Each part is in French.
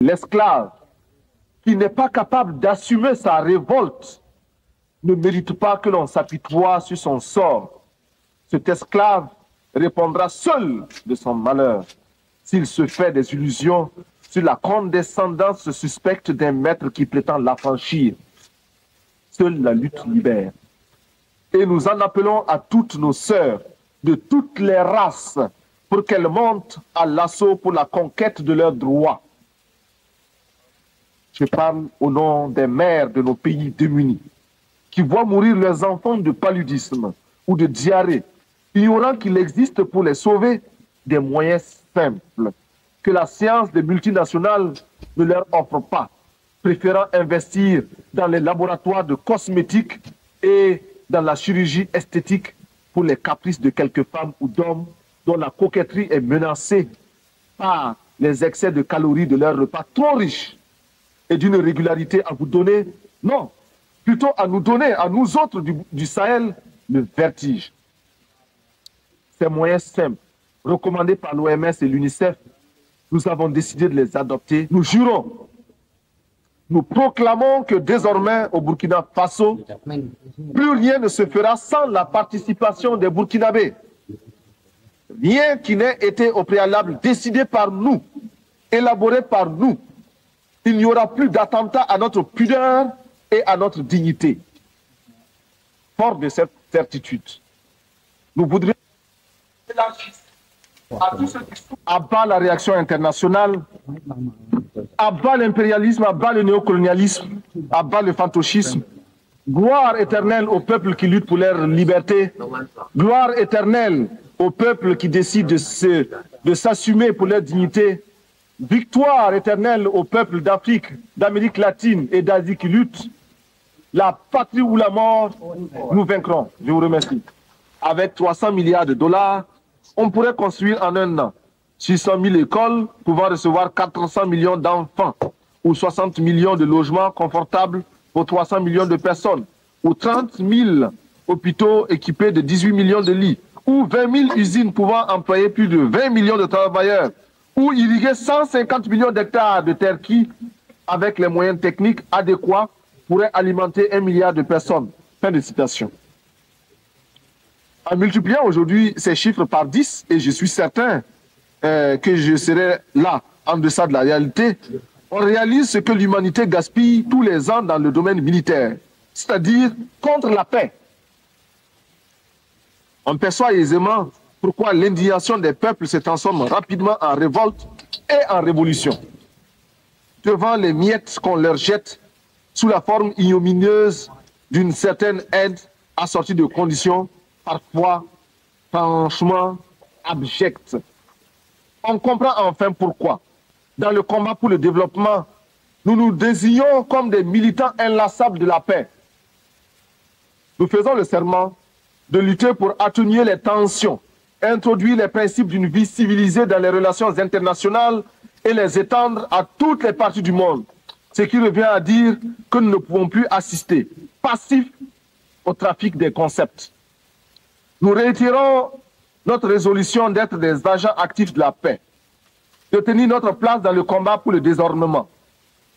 L'esclave qui n'est pas capable d'assumer sa révolte ne mérite pas que l'on s'apitoie sur son sort. Cet esclave répondra seul de son malheur s'il se fait des illusions sur la condescendance suspecte d'un maître qui prétend l'affranchir. Seule la lutte libère. Et nous en appelons à toutes nos sœurs de toutes les races pour qu'elles montent à l'assaut pour la conquête de leurs droits. Je parle au nom des mères de nos pays démunis qui voient mourir leurs enfants de paludisme ou de diarrhée, ignorant qu'il existe pour les sauver des moyens simples que la science des multinationales ne leur offre pas, préférant investir dans les laboratoires de cosmétiques et dans la chirurgie esthétique pour les caprices de quelques femmes ou d'hommes dont la coquetterie est menacée par les excès de calories de leurs repas trop riches et d'une régularité à vous donner, non, plutôt à nous donner, à nous autres du Sahel, le vertige. Ces moyens simples, recommandés par l'OMS et l'UNICEF, nous avons décidé de les adopter. Nous jurons, nous proclamons que désormais au Burkina Faso, plus rien ne se fera sans la participation des Burkinabés. Rien qui n'ait été au préalable décidé par nous, élaboré par nous. Il n'y aura plus d'attentat à notre pudeur et à notre dignité. Fort de cette certitude, nous voudrions à tous ceux qui sont à bas la réaction internationale, à bas l'impérialisme, à bas le néocolonialisme, à bas le fantochisme. Gloire éternelle aux peuples qui luttent pour leur liberté. Gloire éternelle aux peuples qui décident de s'assumer pour leur dignité. Victoire éternelle aux peuples d'Afrique, d'Amérique latine et d'Asie qui luttent. La patrie ou la mort, nous vaincrons. Je vous remercie. Avec 300 milliards de dollars, on pourrait construire en un an 600 000 écoles pouvant recevoir 400 millions d'enfants ou 60 millions de logements confortables pour 300 millions de personnes ou 30 000 hôpitaux équipés de 18 millions de lits ou 20 000 usines pouvant employer plus de 20 millions de travailleurs ou irriguer 150 millions d'hectares de terres qui, avec les moyens techniques adéquats, pourraient alimenter 1 milliard de personnes. Fin de citation. En multipliant aujourd'hui ces chiffres par 10, et je suis certain que je serai là, en deçà de la réalité, on réalise ce que l'humanité gaspille tous les ans dans le domaine militaire, c'est-à-dire contre la paix. On perçoit aisément pourquoi l'indignation des peuples se transforme rapidement en révolte et en révolution, devant les miettes qu'on leur jette sous la forme ignominieuse d'une certaine aide assortie de conditions parfois franchement abjectes. On comprend enfin pourquoi, dans le combat pour le développement, nous nous désignons comme des militants inlassables de la paix. Nous faisons le serment de lutter pour atténuer les tensions, introduire les principes d'une vie civilisée dans les relations internationales et les étendre à toutes les parties du monde, ce qui revient à dire que nous ne pouvons plus assister, passifs, au trafic des concepts. Nous réitérons notre résolution d'être des agents actifs de la paix, de tenir notre place dans le combat pour le désarmement,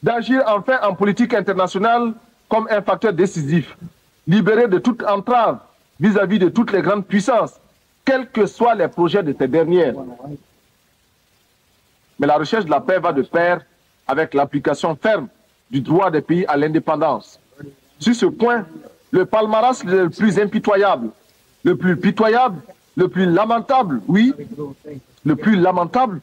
d'agir enfin en politique internationale comme un facteur décisif, libéré de toute entrave vis-à-vis de toutes les grandes puissances, quels que soient les projets de ces dernières. Mais la recherche de la paix va de pair avec l'application ferme du droit des pays à l'indépendance. Sur ce point, le palmarès le plus impitoyable, le plus pitoyable, le plus lamentable, oui, le plus lamentable,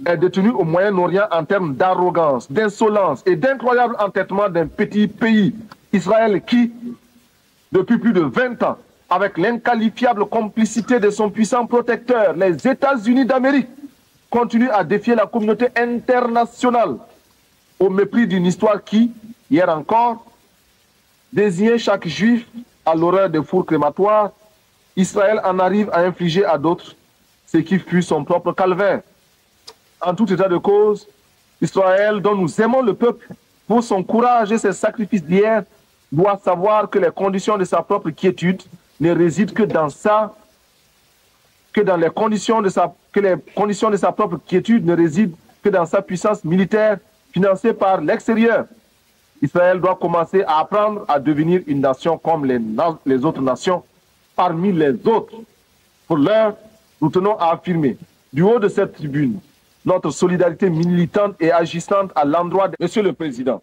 est détenu au Moyen-Orient en termes d'arrogance, d'insolence et d'incroyable entêtement d'un petit pays, Israël, qui, depuis plus de 20 ans, avec l'inqualifiable complicité de son puissant protecteur, les États-Unis d'Amérique, continue à défier la communauté internationale au mépris d'une histoire qui, hier encore, désignait chaque juif à l'horreur des fours crématoires. Israël en arrive à infliger à d'autres ce qui fut son propre calvaire. En tout état de cause, Israël, dont nous aimons le peuple pour son courage et ses sacrifices d'hier, doit savoir que les conditions de sa propre quiétude ne résident que dans les conditions de sa propre quiétude ne résident que dans sa puissance militaire financée par l'extérieur. Israël doit commencer à apprendre à devenir une nation comme les autres nations, parmi les autres. Pour l'heure, nous tenons à affirmer, du haut de cette tribune, notre solidarité militante et agissante à l'endroit de Monsieur le Président.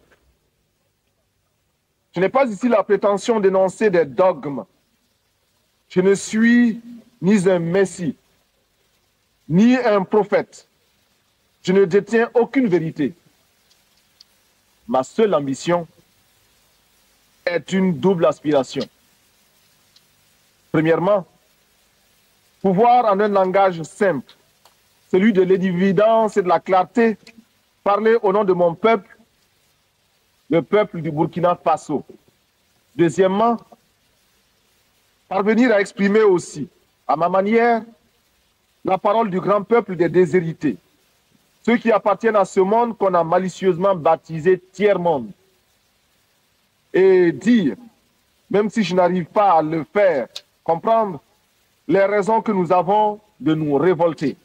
Je n'ai pas ici la prétention d'énoncer des dogmes. Je ne suis ni un messie, ni un prophète. Je ne détiens aucune vérité. Ma seule ambition est une double aspiration. Premièrement, pouvoir en un langage simple, celui de l'évidence et de la clarté, parler au nom de mon peuple, le peuple du Burkina Faso. Deuxièmement, parvenir à exprimer aussi, à ma manière, la parole du grand peuple des déshérités, ceux qui appartiennent à ce monde qu'on a malicieusement baptisé tiers-monde. Et dire, même si je n'arrive pas à le faire, comprendre les raisons que nous avons de nous révolter.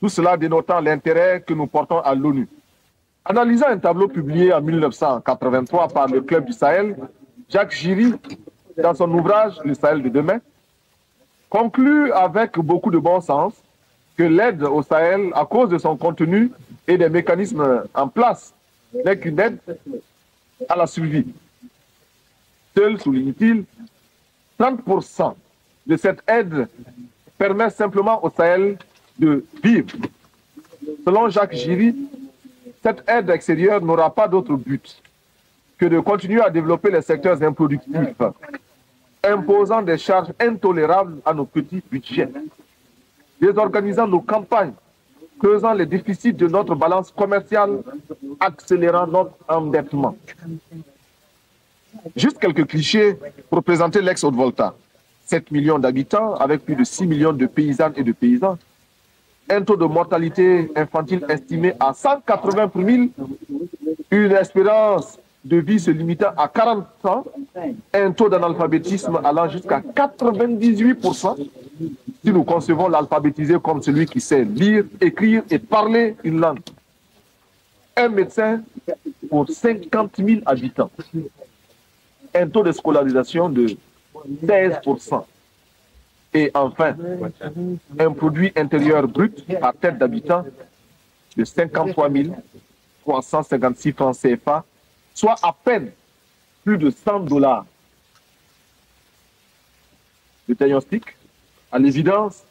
Tout cela dénotant l'intérêt que nous portons à l'ONU. Analysant un tableau publié en 1983 par le Club du Sahel, Jacques Giry, dans son ouvrage « Le Sahel de demain », conclut avec beaucoup de bon sens que l'aide au Sahel, à cause de son contenu et des mécanismes en place, n'est qu'une aide à la survie. Seul, souligne-t-il, 30% de cette aide permet simplement au Sahel de vivre. Selon Jacques Giry, cette aide extérieure n'aura pas d'autre but que de continuer à développer les secteurs improductifs, imposant des charges intolérables à nos petits budgets, désorganisant nos campagnes, creusant les déficits de notre balance commerciale, accélérant notre endettement. Juste quelques clichés pour présenter l'ex-Haute-Volta. 7 millions d'habitants avec plus de 6 millions de paysannes et de paysans. Un taux de mortalité infantile estimé à 180 pour 1000. Une espérance de vie se limitant à 40 ans. Un taux d'analphabétisme allant jusqu'à 98%. Si nous concevons l'alphabétisé comme celui qui sait lire, écrire et parler une langue. Un médecin pour 50 000 habitants. Un taux de scolarisation de 16%. Et enfin, un produit intérieur brut par tête d'habitant de 53 356 francs CFA, soit à peine plus de 100 $. Le diagnostic, à l'évidence,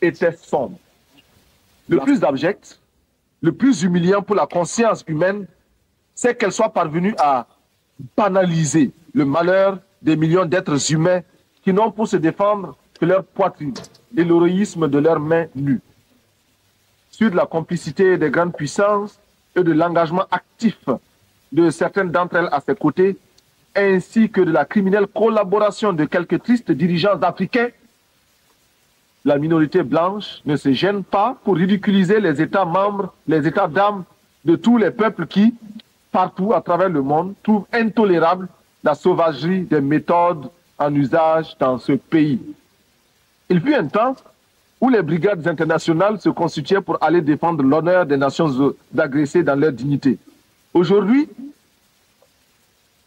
était sombre. Le plus abject, le plus humiliant pour la conscience humaine, c'est qu'elle soit parvenue à banaliser le malheur des millions d'êtres humains qui n'ont pour se défendre que leur poitrine et l'héroïsme de leurs mains nues. Sur de la complicité des grandes puissances et de l'engagement actif de certaines d'entre elles à ses côtés, ainsi que de la criminelle collaboration de quelques tristes dirigeants africains, la minorité blanche ne se gêne pas pour ridiculiser les États membres, les États d'âme de tous les peuples qui, partout à travers le monde, trouvent intolérable la sauvagerie des méthodes en usage dans ce pays. Il fut un temps où les brigades internationales se constituaient pour aller défendre l'honneur des nations agressées dans leur dignité. Aujourd'hui,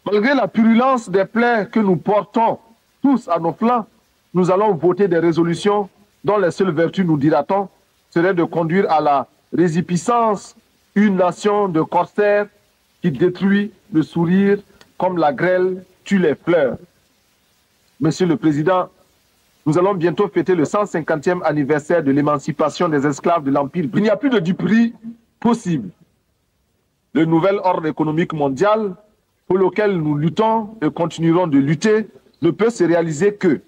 malgré la purulence des plaies que nous portons tous à nos flancs, nous allons voter des résolutions dont les seules vertus, nous dira-t-on, serait de conduire à la résipiscence une nation de corsaires qui détruit le sourire comme la grêle tue les fleurs. Monsieur le Président, nous allons bientôt fêter le 150e anniversaire de l'émancipation des esclaves de l'Empire. Il n'y a plus de duperie possible. Le nouvel ordre économique mondial pour lequel nous luttons et continuerons de lutter ne peut se réaliser que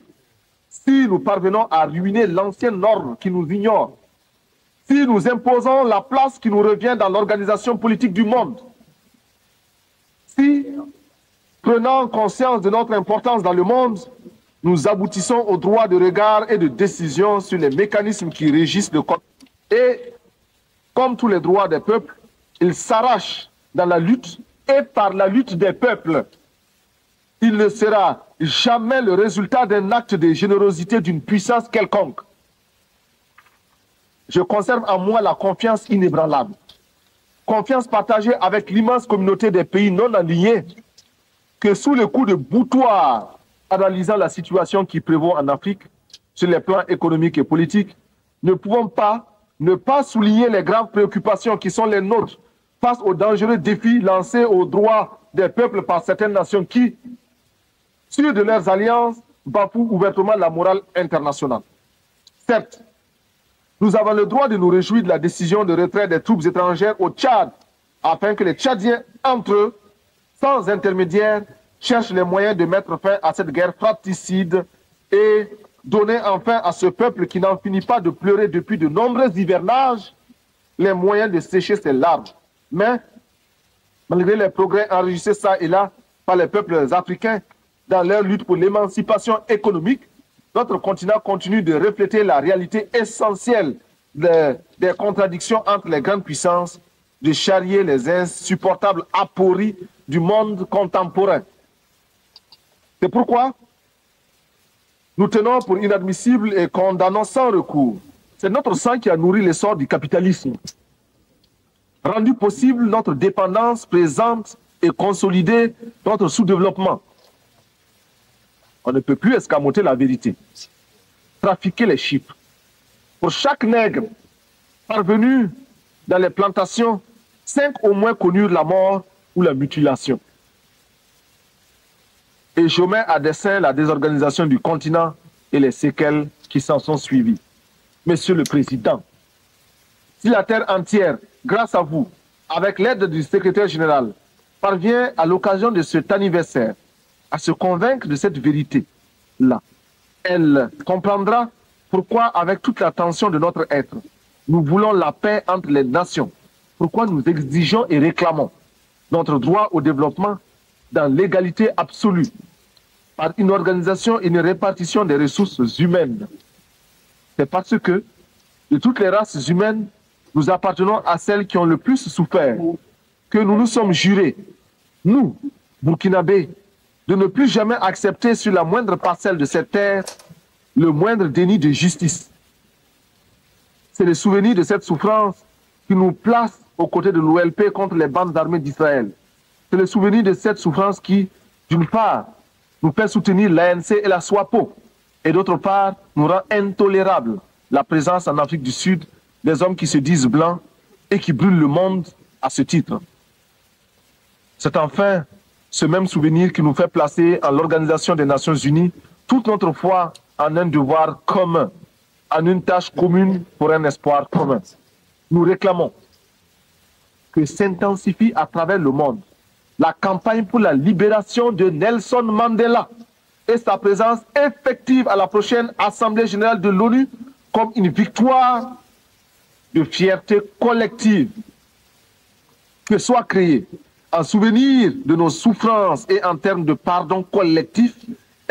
si nous parvenons à ruiner l'ancien ordre qui nous ignore, si nous imposons la place qui nous revient dans l'organisation politique du monde, si, prenant conscience de notre importance dans le monde, nous aboutissons au droit de regard et de décision sur les mécanismes qui régissent le corps. Et, comme tous les droits des peuples, ils s'arrachent dans la lutte et par la lutte des peuples. Il ne sera jamais le résultat d'un acte de générosité d'une puissance quelconque. Je conserve en moi la confiance inébranlable confiance partagée avec l'immense communauté des pays non alignés, que sous le coup de boutoir, analysant la situation qui prévaut en Afrique, sur les plans économiques et politiques, ne pouvons pas ne pas souligner les graves préoccupations qui sont les nôtres face aux dangereux défis lancés aux droits des peuples par certaines nations qui, sûres de leurs alliances, bafouent ouvertement la morale internationale. Certes, nous avons le droit de nous réjouir de la décision de retrait des troupes étrangères au Tchad, afin que les Tchadiens, entre eux, sans intermédiaire, cherchent les moyens de mettre fin à cette guerre fratricide et donner enfin à ce peuple qui n'en finit pas de pleurer depuis de nombreux hivernages les moyens de sécher ses larmes. Mais, malgré les progrès enregistrés ça et là par les peuples africains dans leur lutte pour l'émancipation économique, notre continent continue de refléter la réalité essentielle des contradictions entre les grandes puissances, de charrier les insupportables apories du monde contemporain. C'est pourquoi nous tenons pour inadmissible et condamnons sans recours. C'est notre sang qui a nourri l'essor du capitalisme, rendu possible notre dépendance présente et consolidé notre sous-développement. On ne peut plus escamoter la vérité, trafiquer les chiffres. Pour chaque nègre parvenu dans les plantations, 5 au moins connurent la mort ou la mutilation. Et je mets à dessein la désorganisation du continent et les séquelles qui s'en sont suivies. Monsieur le Président, si la terre entière, grâce à vous, avec l'aide du secrétaire général, parvient à l'occasion de cet anniversaire à se convaincre de cette vérité-là, elle comprendra pourquoi, avec toute la tension de notre être, nous voulons la paix entre les nations, pourquoi nous exigeons et réclamons notre droit au développement dans l'égalité absolue, par une organisation et une répartition des ressources humaines. C'est parce que, de toutes les races humaines, nous appartenons à celles qui ont le plus souffert, que nous nous sommes jurés, nous, Burkinabés, de ne plus jamais accepter sur la moindre parcelle de cette terre le moindre déni de justice. C'est le souvenir de cette souffrance qui nous place aux côtés de l'OLP contre les bandes armées d'Israël. C'est le souvenir de cette souffrance qui, d'une part, nous fait soutenir l'ANC et la SWAPO, et d'autre part, nous rend intolérable la présence en Afrique du Sud des hommes qui se disent blancs et qui brûlent le monde à ce titre. C'est enfin ce même souvenir qui nous fait placer en l'Organisation des Nations Unies toute notre foi en un devoir commun, en une tâche commune pour un espoir commun. Nous réclamons que s'intensifie à travers le monde la campagne pour la libération de Nelson Mandela et sa présence effective à la prochaine Assemblée générale de l'ONU comme une victoire de fierté collective. Que soit créé en souvenir de nos souffrances et en termes de pardon collectif,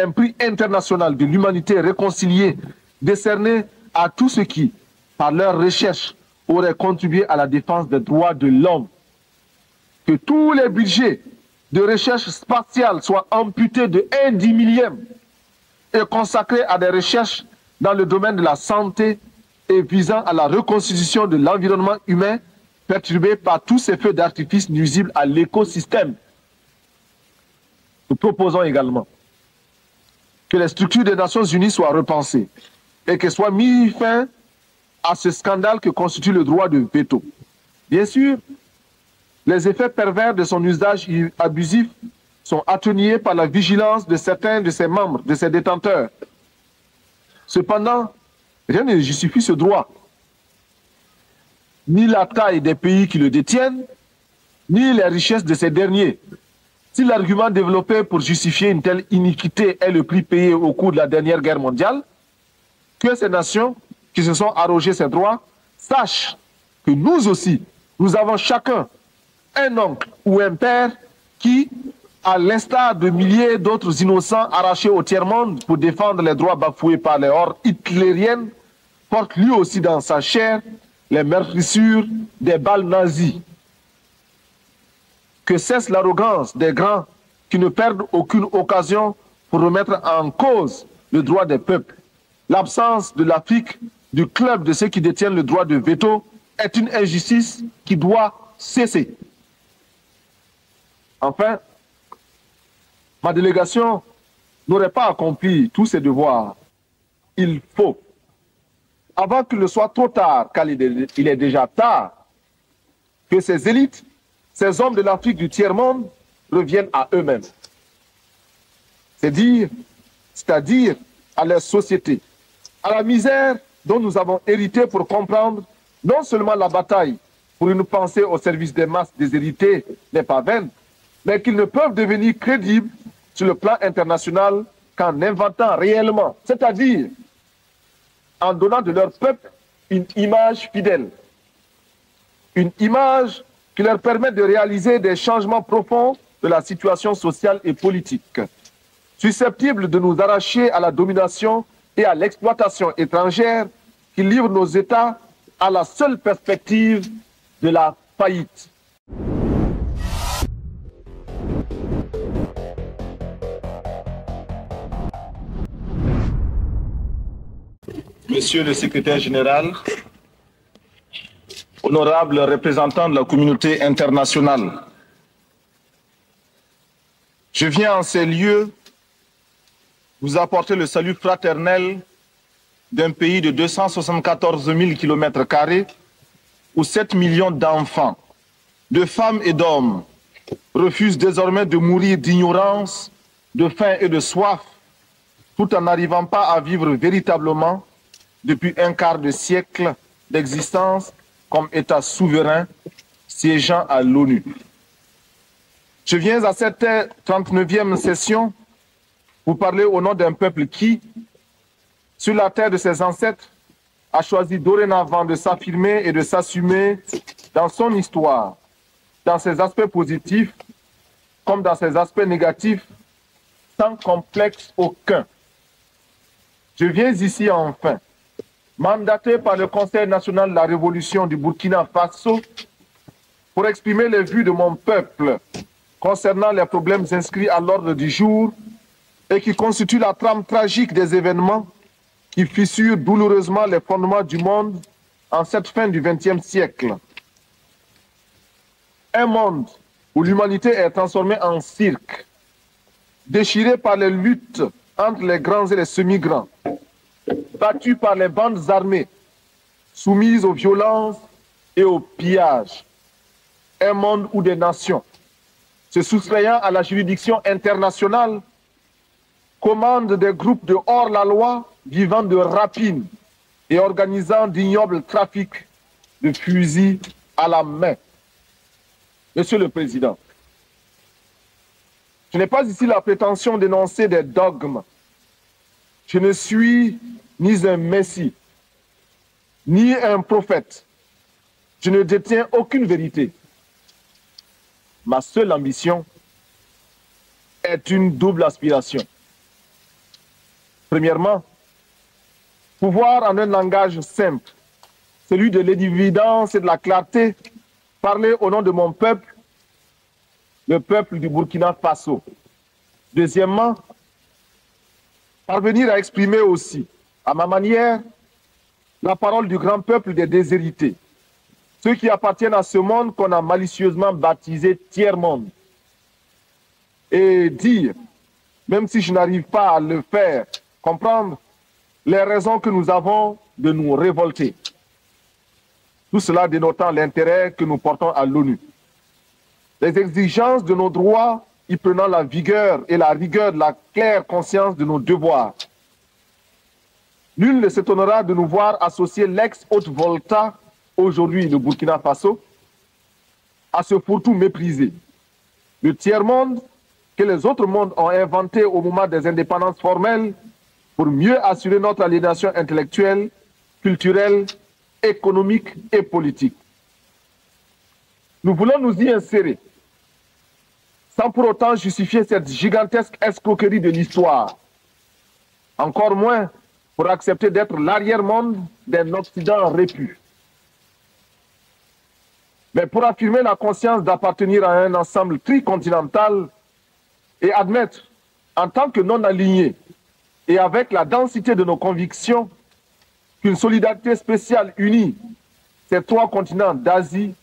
un prix international de l'humanité réconciliée décerné à tous ceux qui, par leur recherche, auraient contribué à la défense des droits de l'homme. Que tous les budgets de recherche spatiale soient amputés de 1/10 millième et consacrés à des recherches dans le domaine de la santé et visant à la reconstitution de l'environnement humain perturbé par tous ces feux d'artifice nuisibles à l'écosystème. Nous proposons également que les structures des Nations Unies soient repensées et que soit mis fin à ce scandale que constitue le droit de veto. Bien sûr, les effets pervers de son usage abusif sont atténués par la vigilance de certains de ses membres, de ses détenteurs. Cependant, rien ne justifie ce droit. Ni la taille des pays qui le détiennent, ni les richesses de ces derniers. Si l'argument développé pour justifier une telle iniquité est le prix payé au cours de la dernière guerre mondiale, que ces nations qui se sont arrogées ces droits sachent que nous aussi, nous avons chacun un oncle ou un père qui, à l'instar de milliers d'autres innocents arrachés au tiers-monde pour défendre les droits bafoués par les hordes hitlériennes, porte lui aussi dans sa chair les meurtrissures des balles nazies. Que cesse l'arrogance des grands qui ne perdent aucune occasion pour remettre en cause le droit des peuples. L'absence de l'Afrique du club de ceux qui détiennent le droit de veto est une injustice qui doit cesser. Enfin, ma délégation n'aurait pas accompli tous ses devoirs. Il faut, avant qu'il ne soit trop tard, car il est déjà tard, que ces élites, ces hommes de l'Afrique du tiers-monde reviennent à eux-mêmes. C'est-à-dire à leur société, à la misère dont nous avons hérité pour comprendre non seulement la bataille pour une pensée au service des masses déshéritées n'est pas vaine, mais qu'ils ne peuvent devenir crédibles sur le plan international qu'en inventant réellement, c'est-à-dire en donnant de leur peuple une image fidèle, une image qui leur permet de réaliser des changements profonds de la situation sociale et politique, susceptibles de nous arracher à la domination et à l'exploitation étrangère qui livrent nos États à la seule perspective de la faillite. Monsieur le secrétaire général, honorable représentant de la communauté internationale, je viens en ces lieux vous apporter le salut fraternel d'un pays de 274 000 km² où 7 millions d'enfants, de femmes et d'hommes refusent désormais de mourir d'ignorance, de faim et de soif, tout en n'arrivant pas à vivre véritablement depuis un quart de siècle d'existence comme État souverain siégeant à l'ONU. Je viens à cette 39e session vous parler au nom d'un peuple qui, sur la terre de ses ancêtres, a choisi dorénavant de s'affirmer et de s'assumer dans son histoire, dans ses aspects positifs comme dans ses aspects négatifs, sans complexe aucun. Je viens ici enfin, mandaté par le Conseil national de la Révolution du Burkina Faso, pour exprimer les vues de mon peuple concernant les problèmes inscrits à l'ordre du jour et qui constituent la trame tragique des événements qui fissurent douloureusement les fondements du monde en cette fin du XXe siècle. Un monde où l'humanité est transformée en cirque, déchirée par les luttes entre les grands et les semi-grands, battue par les bandes armées, soumises aux violences et aux pillages. Un monde où des nations, se soustrayant à la juridiction internationale, commandent des groupes de hors-la-loi vivant de rapines et organisant d'ignobles trafics de fusils à la main. Monsieur le Président, je n'ai pas ici la prétention d'énoncer des dogmes. Je ne suis ni un messie, ni un prophète. Je ne détiens aucune vérité. Ma seule ambition est une double aspiration. Premièrement, pouvoir en un langage simple, celui de l'évidence et de la clarté, parler au nom de mon peuple, le peuple du Burkina Faso. Deuxièmement, parvenir à exprimer aussi, à ma manière, la parole du grand peuple des déshérités, ceux qui appartiennent à ce monde qu'on a malicieusement baptisé tiers-monde, et dire, même si je n'arrive pas à le faire, comprendre les raisons que nous avons de nous révolter. Tout cela dénotant l'intérêt que nous portons à l'ONU. Les exigences de nos droits y prenant la vigueur et la rigueur de la claire conscience de nos devoirs. Nul ne s'étonnera de nous voir associer l'ex-Haute-Volta, aujourd'hui le Burkina Faso, à ce fourre-tout méprisé. Le tiers-monde que les autres mondes ont inventé au moment des indépendances formelles pour mieux assurer notre aliénation intellectuelle, culturelle, économique et politique. Nous voulons nous y insérer, sans pour autant justifier cette gigantesque escroquerie de l'histoire, encore moins pour accepter d'être l'arrière-monde d'un Occident répu. Mais pour affirmer la conscience d'appartenir à un ensemble tricontinental et admettre, en tant que non-alignés et avec la densité de nos convictions, qu'une solidarité spéciale unit ces trois continents d'Asie,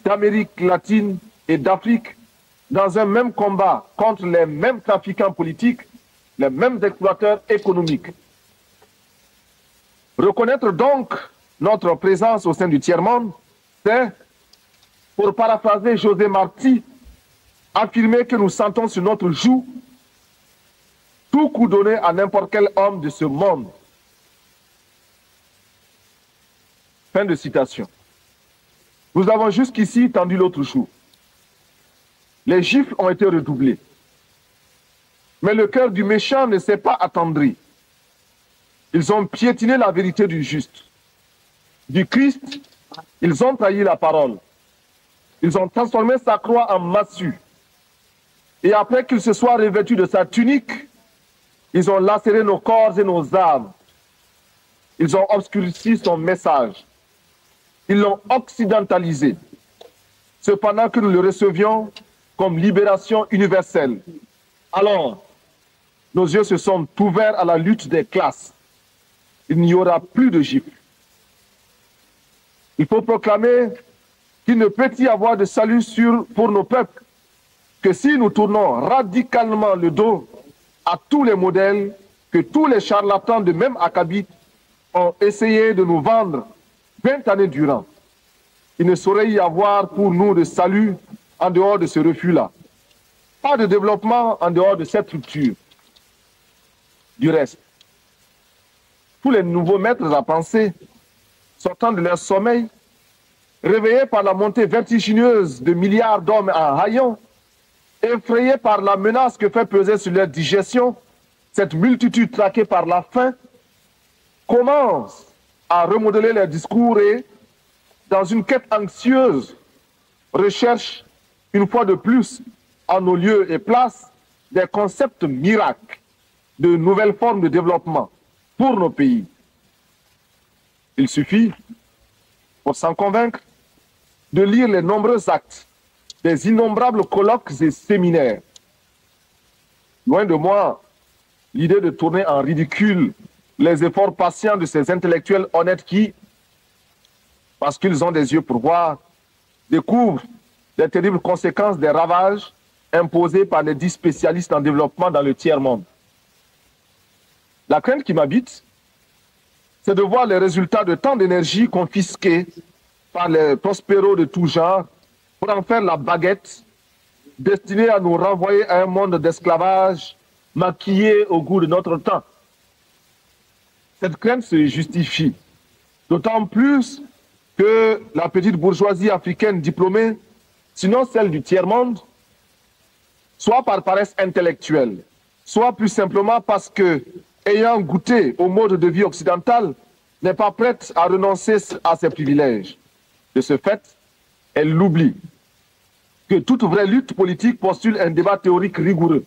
d'Amérique latine et d'Afrique dans un même combat contre les mêmes trafiquants politiques, les mêmes exploiteurs économiques. Reconnaître donc notre présence au sein du tiers-monde, c'est, pour paraphraser José Marti, affirmer que nous sentons sur notre joue tout coup donné à n'importe quel homme de ce monde. Fin de citation. Nous avons jusqu'ici tendu l'autre joue. Les gifles ont été redoublés. Mais le cœur du méchant ne s'est pas attendri. Ils ont piétiné la vérité du juste. Du Christ, ils ont trahi la parole. Ils ont transformé sa croix en massue. Et après qu'il se soit revêtu de sa tunique, ils ont lacéré nos corps et nos âmes. Ils ont obscurci son message. Ils l'ont occidentalisé. Cependant que nous le recevions comme libération universelle. Alors, nos yeux se sont ouverts à la lutte des classes. Il n'y aura plus de gifles. Il faut proclamer qu'il ne peut y avoir de salut pour nos peuples que si nous tournons radicalement le dos à tous les modèles que tous les charlatans de même acabit ont essayé de nous vendre 20 années durant. Il ne saurait y avoir pour nous de salut en dehors de ce refus-là. Pas de développement en dehors de cette rupture. Du reste, tous les nouveaux maîtres à penser, sortant de leur sommeil, réveillés par la montée vertigineuse de milliards d'hommes en haillons, effrayés par la menace que fait peser sur leur digestion cette multitude traquée par la faim, commencent à remodeler leurs discours et, dans une quête anxieuse, recherchent une fois de plus, en nos lieux et places, des concepts miracles, de nouvelles formes de développement pour nos pays. Il suffit, pour s'en convaincre, de lire les nombreux actes des innombrables colloques et séminaires. Loin de moi l'idée de tourner en ridicule les efforts patients de ces intellectuels honnêtes qui, parce qu'ils ont des yeux pour voir, découvrent les terribles conséquences des ravages imposés par les 10 spécialistes en développement dans le tiers-monde. La crainte qui m'habite, c'est de voir les résultats de tant d'énergie confisquée par les prospéros de tout genre pour en faire la baguette destinée à nous renvoyer à un monde d'esclavage maquillé au goût de notre temps. Cette crainte se justifie, d'autant plus que la petite bourgeoisie africaine diplômée, sinon celle du tiers-monde, soit par paresse intellectuelle, soit plus simplement parce que, ayant goûté au mode de vie occidental, n'est pas prête à renoncer à ses privilèges. De ce fait, elle l'oublie que toute vraie lutte politique postule un débat théorique rigoureux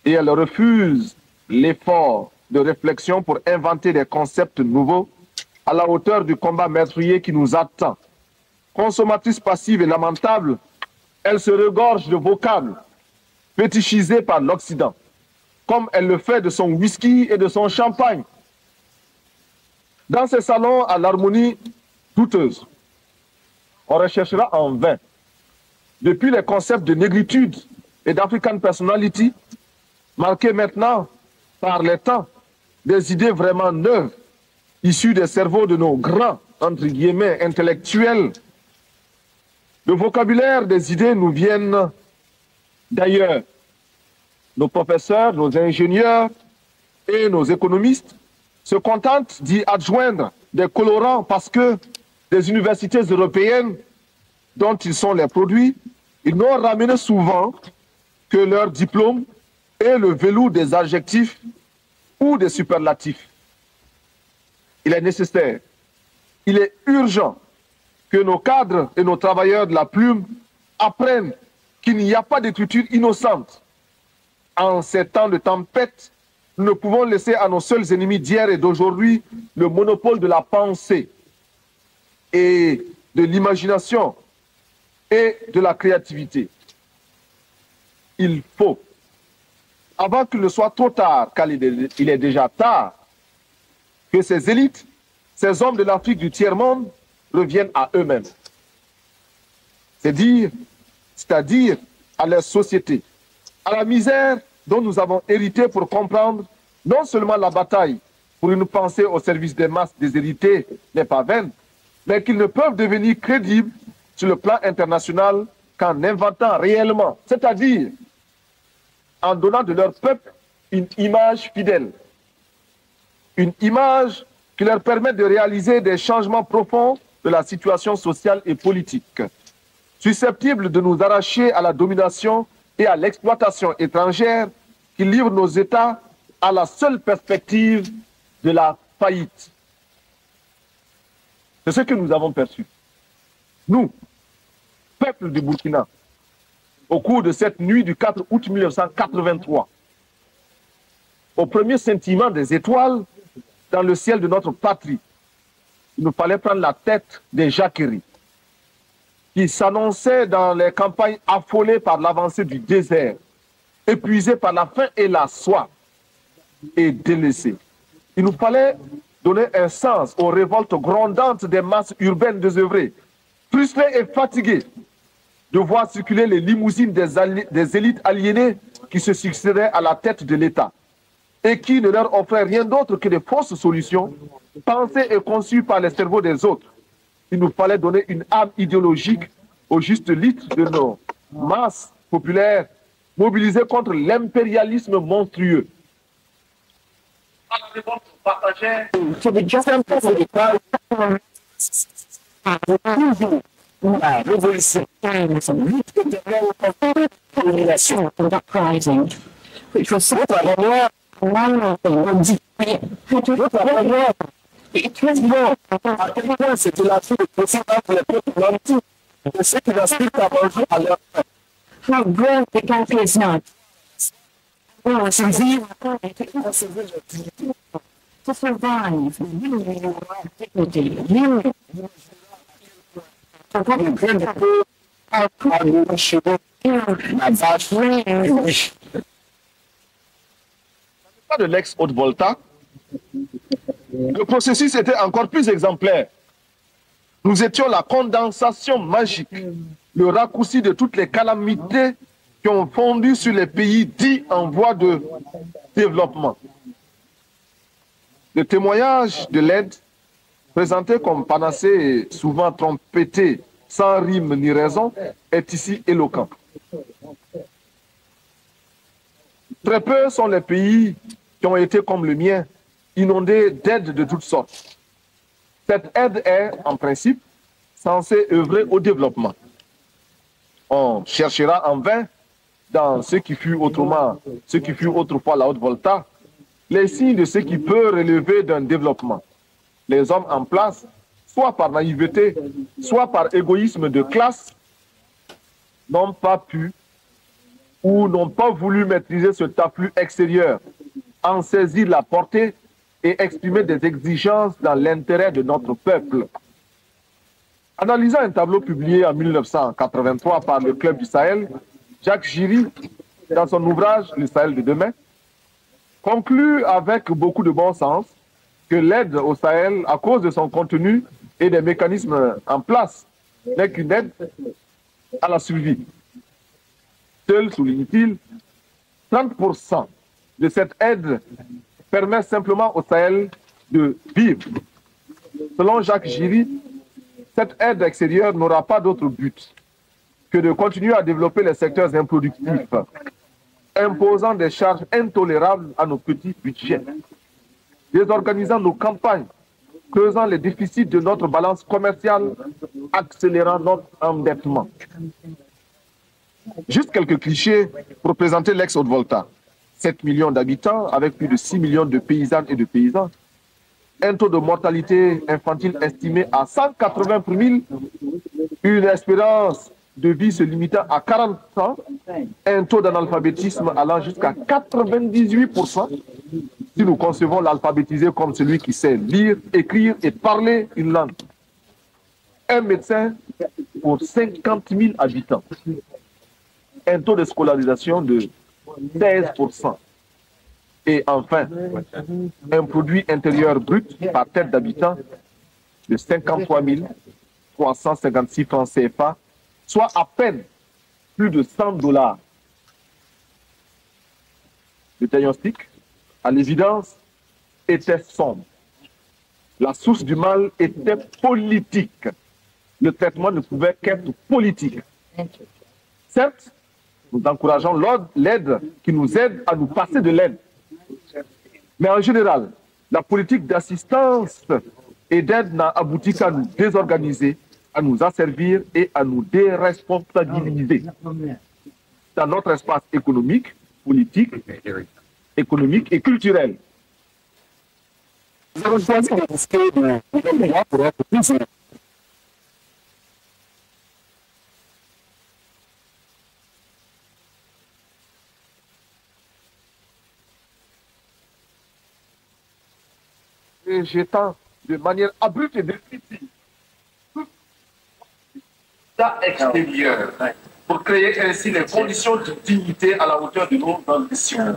et elle refuse l'effort de réflexion pour inventer des concepts nouveaux à la hauteur du combat meurtrier qui nous attend. Consommatrice passive et lamentable, elle se regorge de vocables fétichisés par l'Occident, comme elle le fait de son whisky et de son champagne. Dans ces salons à l'harmonie douteuse, on recherchera en vain, depuis les concepts de négritude et d'African personality, marqués maintenant par les temps, des idées vraiment neuves, issues des cerveaux de nos grands, entre guillemets, intellectuels. Le vocabulaire des idées nous viennent d'ailleurs. Nos professeurs, nos ingénieurs et nos économistes se contentent d'y adjoindre des colorants parce que des universités européennes dont ils sont les produits, ils n'ont ramené souvent que leur diplôme et le velours des adjectifs ou des superlatifs. Il est nécessaire, il est urgent que nos cadres et nos travailleurs de la plume apprennent qu'il n'y a pas d'écriture innocente. En ces temps de tempête, nous ne pouvons laisser à nos seuls ennemis d'hier et d'aujourd'hui le monopole de la pensée et de l'imagination et de la créativité. Il faut, avant qu'il ne soit trop tard, car il est déjà tard, que ces élites, ces hommes de l'Afrique du tiers-monde reviennent à eux-mêmes. c'est-à-dire à leur société, à la misère dont nous avons hérité pour comprendre non seulement la bataille pour une pensée au service des masses déshéritées n'est pas vaine, mais qu'ils ne peuvent devenir crédibles sur le plan international qu'en inventant réellement, c'est-à-dire en donnant de leur peuple une image fidèle, une image qui leur permet de réaliser des changements profonds de la situation sociale et politique, susceptibles de nous arracher à la domination et à l'exploitation étrangère qui livre nos États à la seule perspective de la faillite. C'est ce que nous avons perçu. Nous, peuple du Burkina, au cours de cette nuit du 4 août 1983, au premier scintillement des étoiles dans le ciel de notre patrie, il nous fallait prendre la tête des jacqueries qui s'annonçaient dans les campagnes affolées par l'avancée du désert, épuisées par la faim et la soif et délaissées. Il nous fallait donner un sens aux révoltes grondantes des masses urbaines désœuvrées, frustrées et fatiguées de voir circuler les limousines des élites aliénées qui se succédaient à la tête de l'État et qui ne leur offraient rien d'autre que des fausses solutions pensées et conçues par les cerveaux des autres. Il nous fallait donner une âme idéologique au juste litre de nos masses populaires mobilisées contre l'impérialisme monstrueux. To the different political revolution times and the role of population in uprising, which was so one thing. It was more. C'est de la vie de président pour les peuples nantis. De ceux qui respectent à manger à leur faim. How great the country is not. To survive, dignity, de l'ex-Haute-Volta, le processus était encore plus exemplaire. Nous étions la condensation magique, le raccourci de toutes les calamités qui ont fondu sur les pays dits en voie de développement. Le témoignage de l'aide, présenté comme panacée et souvent trompetée, sans rime ni raison, est ici éloquent. Très peu sont les pays qui ont été comme le mien, inondés d'aides de toutes sortes. Cette aide est, en principe, censée œuvrer au développement. On cherchera en vain, dans ce qui fut autrefois la Haute-Volta, les signes de ce qui peut relever d'un développement. Les hommes en place, soit par naïveté, soit par égoïsme de classe, n'ont pas pu ou n'ont pas voulu maîtriser ce afflux extérieur, en saisir la portée et exprimer des exigences dans l'intérêt de notre peuple. Analysant un tableau publié en 1983 par le Club du Sahel, Jacques Giry, dans son ouvrage « Le Sahel de demain », conclut avec beaucoup de bon sens que l'aide au Sahel, à cause de son contenu et des mécanismes en place, n'est qu'une aide à la survie. Seul, souligne-t-il, 30% de cette aide permet simplement au Sahel de vivre. Selon Jacques Giry, cette aide extérieure n'aura pas d'autre but que de continuer à développer les secteurs improductifs, imposant des charges intolérables à nos petits budgets, désorganisant nos campagnes, creusant les déficits de notre balance commerciale, accélérant notre endettement. Juste quelques clichés pour présenter l'ex-Haute-Volta. 7 millions d'habitants avec plus de 6 millions de paysannes et de paysans. Un taux de mortalité infantile estimé à 180 pour 1000. Une espérance de vie se limitant à 40 ans. Un taux d'analphabétisme allant jusqu'à 98%. Si nous concevons l'alphabétisé comme celui qui sait lire, écrire et parler une langue. Un médecin pour 50 000 habitants. Un taux de scolarisation de 16%. Et enfin, un produit intérieur brut par tête d'habitant de 53 356 francs CFA, soit à peine plus de $100. Le diagnostic, à l'évidence, était sombre. La source du mal était politique. Le traitement ne pouvait qu'être politique. Certes, nous encourageons l'aide qui nous aide à nous passer de l'aide. Mais en général, la politique d'assistance et d'aide n'a abouti qu'à nous désorganiser, à nous asservir et à nous déresponsabiliser. Dans notre espace économique, politique, économique et culturel. Nous avons choisi de discuter de droit pour être plus heureux. Et jetant de manière abrupte et définitive extérieur pour créer ainsi les conditions de dignité à la hauteur de nos ambitions.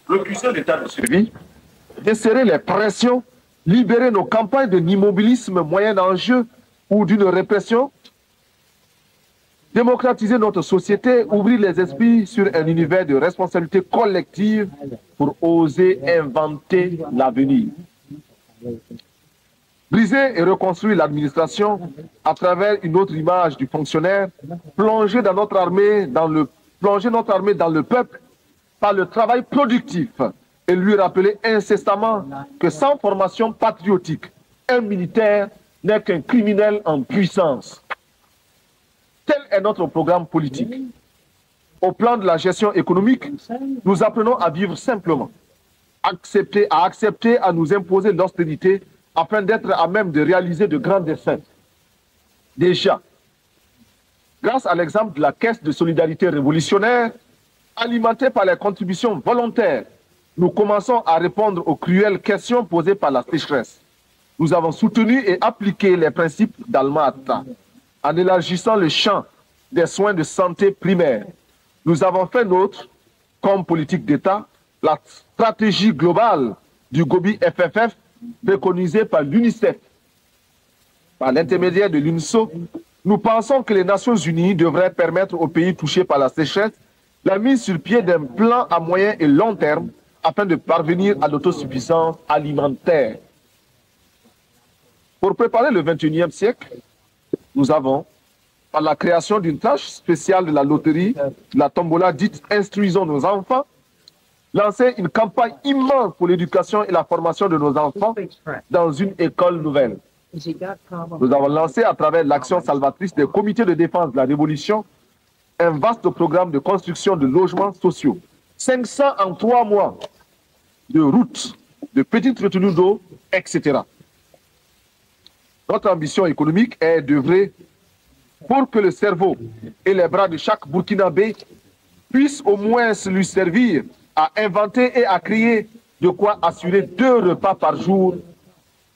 Recusons l'état de survie, desserrer les pressions, libérer nos campagnes de l'immobilisme moyen enjeu ou d'une répression, démocratiser notre société, ouvrir les esprits sur un univers de responsabilité collective pour oser inventer l'avenir. Briser et reconstruire l'administration à travers une autre image du fonctionnaire, plonger notre armée dans le peuple par le travail productif et lui rappeler incessamment que sans formation patriotique, un militaire n'est qu'un criminel en puissance. Tel est notre programme politique. Au plan de la gestion économique, nous apprenons à vivre simplement, à accepter à nous imposer l'austérité afin d'être à même de réaliser de grands desseins. Déjà, grâce à l'exemple de la Caisse de solidarité révolutionnaire, alimentée par les contributions volontaires, nous commençons à répondre aux cruelles questions posées par la sécheresse. Nous avons soutenu et appliqué les principes d'Alma-Ata en élargissant le champ des soins de santé primaires. Nous avons fait nôtre, comme politique d'État, la stratégie globale du Gobi FFF préconisée par l'UNICEF. Par l'intermédiaire de l'UNSO, nous pensons que les Nations Unies devraient permettre aux pays touchés par la sécheresse la mise sur pied d'un plan à moyen et long terme afin de parvenir à l'autosuffisance alimentaire. Pour préparer le XXIe siècle, nous avons, par la création d'une tâche spéciale de la loterie, de la tombola dite « Instruisons nos enfants », lancé une campagne immense pour l'éducation et la formation de nos enfants dans une école nouvelle. Nous avons lancé à travers l'action salvatrice des comités de défense de la Révolution un vaste programme de construction de logements sociaux. 500 en 3 mois, de routes, de petites retenues d'eau, etc. Notre ambition économique est d'œuvrer pour que le cerveau et les bras de chaque Burkinabé puissent au moins lui servir à inventer et à créer de quoi assurer 2 repas par jour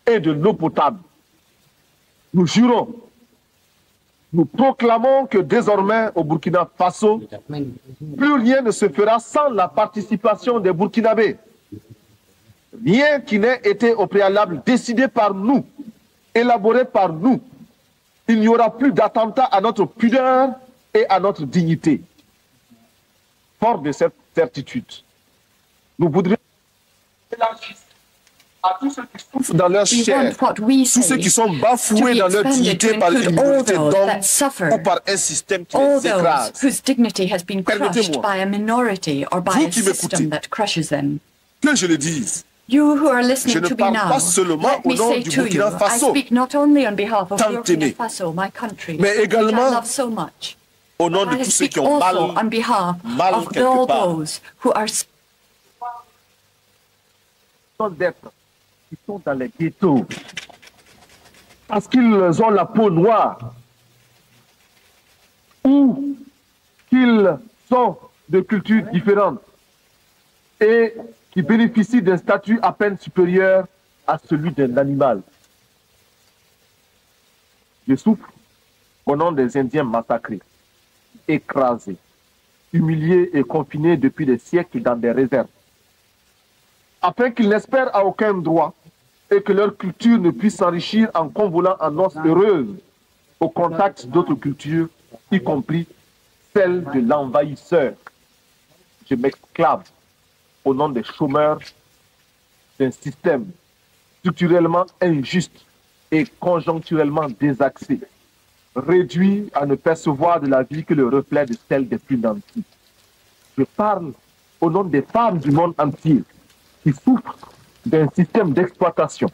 et de l'eau potable. Nous jurons, nous proclamons que désormais au Burkina Faso, plus rien ne se fera sans la participation des Burkinabés. Rien qui n'ait été au préalable décidé par nous, élaboré par nous. Il n'y aura plus d'attentat à notre pudeur et à notre dignité. Fort de cette certitude, nous voudrions élargir à tous ceux qui souffrent dans leur chair, tous ceux qui sont bafoués dans leur dignité par une minorité d'hommes ou par un système qui les écrase. Permettez-moi, vous qui m'écoutez, que je le dise. You who are Je listening ne to me parle now, pas seulement let au me nom say du to you, Burkina I Faso, speak not only on behalf of tant Burkina aimé, Faso, my country, mais which également I love so much, au nom but de I tous ceux speak qui ont also on behalf mal of quelque all part. those who are Qui sont dans les ghettos parce qu'ils ont la peau noire ou qu'ils sont de cultures différentes et qui bénéficient d'un statut à peine supérieur à celui d'un animal. Je souffre au nom des Indiens massacrés, écrasés, humiliés et confinés depuis des siècles dans des réserves, afin qu'ils n'espèrent à aucun droit et que leur culture ne puisse s'enrichir en convolant en noces heureuses au contact d'autres cultures, y compris celle de l'envahisseur. Je m'esclave au nom des chômeurs d'un système structurellement injuste et conjoncturellement désaxé, réduit à ne percevoir de la vie que le reflet de celle des plus nantis. Je parle au nom des femmes du monde entier qui souffrent d'un système d'exploitation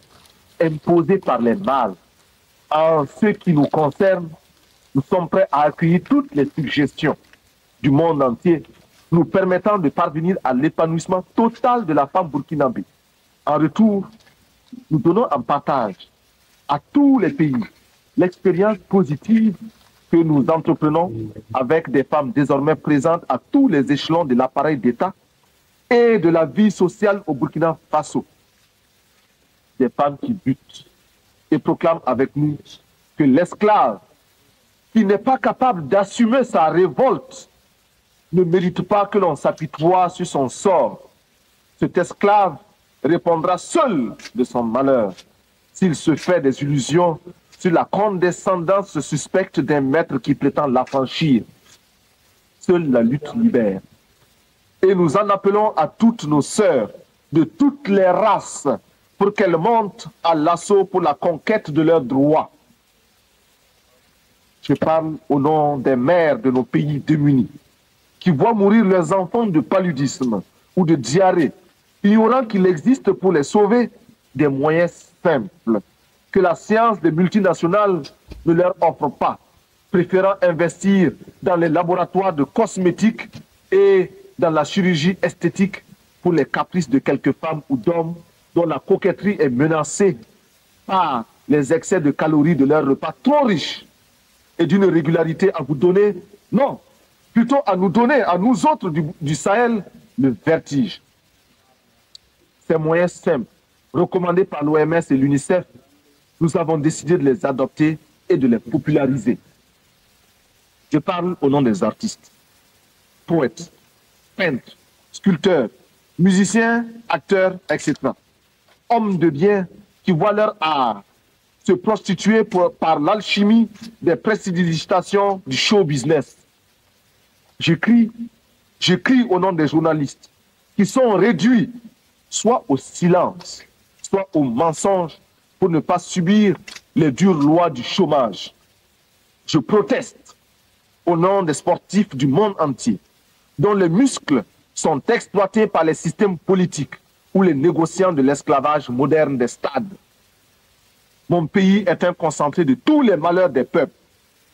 imposé par les mâles. En ce qui nous concerne, nous sommes prêts à accueillir toutes les suggestions du monde entier nous permettant de parvenir à l'épanouissement total de la femme burkinabé. En retour, nous donnons en partage à tous les pays l'expérience positive que nous entreprenons avec des femmes désormais présentes à tous les échelons de l'appareil d'État et de la vie sociale au Burkina Faso. Des femmes qui butent et proclament avec nous que l'esclave qui n'est pas capable d'assumer sa révolte ne mérite pas que l'on s'apitoie sur son sort. Cet esclave répondra seul de son malheur s'il se fait des illusions sur la condescendance suspecte d'un maître qui prétend l'affranchir. Seule la lutte libère. Et nous en appelons à toutes nos sœurs de toutes les races pour qu'elles montent à l'assaut pour la conquête de leurs droits. Je parle au nom des mères de nos pays démunis qui voient mourir leurs enfants de paludisme ou de diarrhée, ignorant qu'il existe pour les sauver des moyens simples que la science des multinationales ne leur offre pas, préférant investir dans les laboratoires de cosmétiques et dans la chirurgie esthétique pour les caprices de quelques femmes ou d'hommes dont la coquetterie est menacée par les excès de calories de leurs repas trop riches et d'une régularité à vous donner, non, plutôt à nous donner, à nous autres du Sahel, le vertige. Ces moyens simples, recommandés par l'OMS et l'UNICEF, nous avons décidé de les adopter et de les populariser. Je parle au nom des artistes, poètes, peintres, sculpteurs, musiciens, acteurs, etc. Hommes de bien qui voient leur art se prostituer par l'alchimie des prestidigitations du show business. J'écris au nom des journalistes qui sont réduits soit au silence, soit au mensonge pour ne pas subir les dures lois du chômage. Je proteste au nom des sportifs du monde entier dont les muscles sont exploités par les systèmes politiques ou les négociants de l'esclavage moderne des stades. Mon pays est un concentré de tous les malheurs des peuples,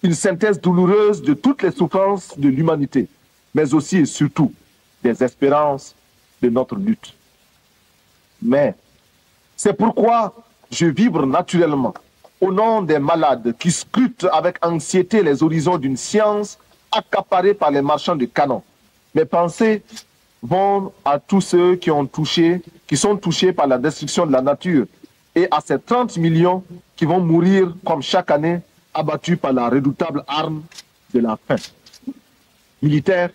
une synthèse douloureuse de toutes les souffrances de l'humanité, mais aussi et surtout des espérances de notre lutte. Mais c'est pourquoi je vibre naturellement au nom des malades qui scrutent avec anxiété les horizons d'une science accaparée par les marchands de canons. Mes pensées vont à tous ceux qui sont touchés par la destruction de la nature et à ces 30 millions qui vont mourir comme chaque année abattus par la redoutable arme de la faim. Militaire,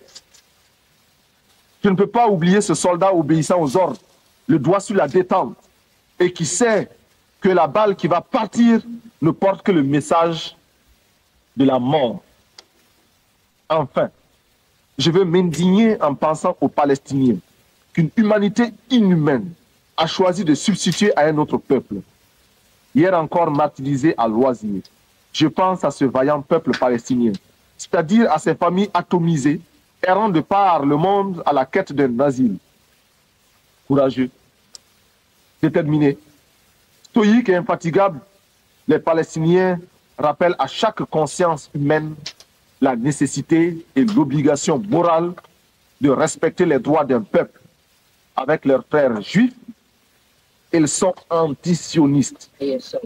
je ne peux pas oublier ce soldat obéissant aux ordres, le doigt sur la détente, et qui sait que la balle qui va partir ne porte que le message de la mort. Enfin, je veux m'indigner en pensant aux Palestiniens qu'une humanité inhumaine a choisi de substituer à un autre peuple. Hier encore martyrisé à loisir, je pense à ce vaillant peuple palestinien, c'est-à-dire à ces familles atomisées, errant de par le monde à la quête d'un asile. Courageux, déterminés, stoïques et infatigables, les Palestiniens rappellent à chaque conscience humaine la nécessité et l'obligation morale de respecter les droits d'un peuple. Avec leurs frères juifs, ils sont antisionistes.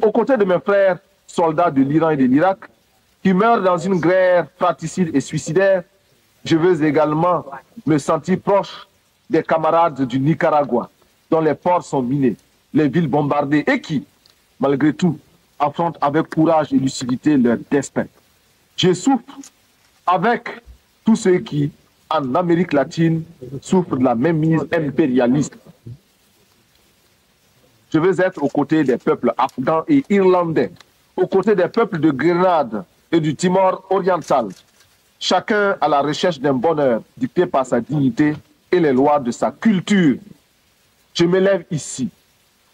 Aux côtés de mes frères soldats de l'Iran et de l'Irak, qui meurent dans une guerre fratricide et suicidaire, je veux également me sentir proche des camarades du Nicaragua, dont les ports sont minés, les villes bombardées et qui, malgré tout, affrontent avec courage et lucidité leur destin. Je souffre avec tous ceux qui, en Amérique latine, souffrent de la même mise impérialiste. Je veux être aux côtés des peuples afghans et irlandais, aux côtés des peuples de Grenade, et du Timor oriental, chacun à la recherche d'un bonheur dicté par sa dignité et les lois de sa culture. Je m'élève ici,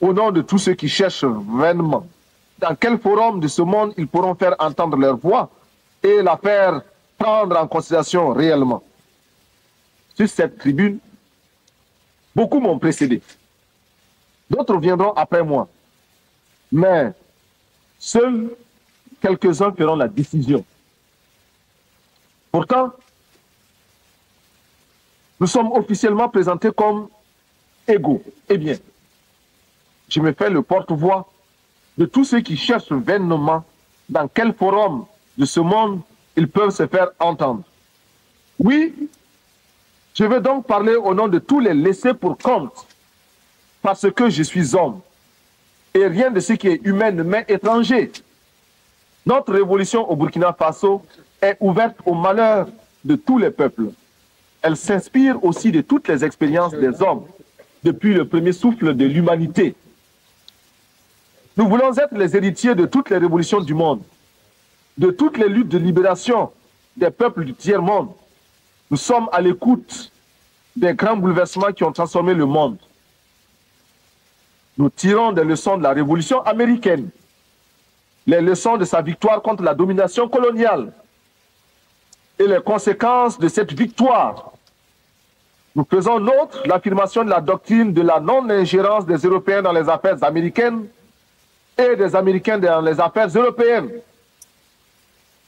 au nom de tous ceux qui cherchent vainement dans quel forum de ce monde ils pourront faire entendre leur voix et la faire prendre en considération réellement. Sur cette tribune, beaucoup m'ont précédé. D'autres viendront après moi. Mais seuls quelques-uns feront la décision. Pourtant, nous sommes officiellement présentés comme égaux. Eh bien, je me fais le porte-voix de tous ceux qui cherchent vainement dans quel forum de ce monde ils peuvent se faire entendre. Oui, je vais donc parler au nom de tous les laissés pour compte, parce que je suis homme, et rien de ce qui est humain ne m'est étranger. Notre révolution au Burkina Faso est ouverte au malheur de tous les peuples. Elle s'inspire aussi de toutes les expériences des hommes depuis le premier souffle de l'humanité. Nous voulons être les héritiers de toutes les révolutions du monde, de toutes les luttes de libération des peuples du tiers-monde. Nous sommes à l'écoute des grands bouleversements qui ont transformé le monde. Nous tirons des leçons de la révolution américaine, les leçons de sa victoire contre la domination coloniale et les conséquences de cette victoire. Nous faisons nôtre l'affirmation de la doctrine de la non-ingérence des Européens dans les affaires américaines et des Américains dans les affaires européennes.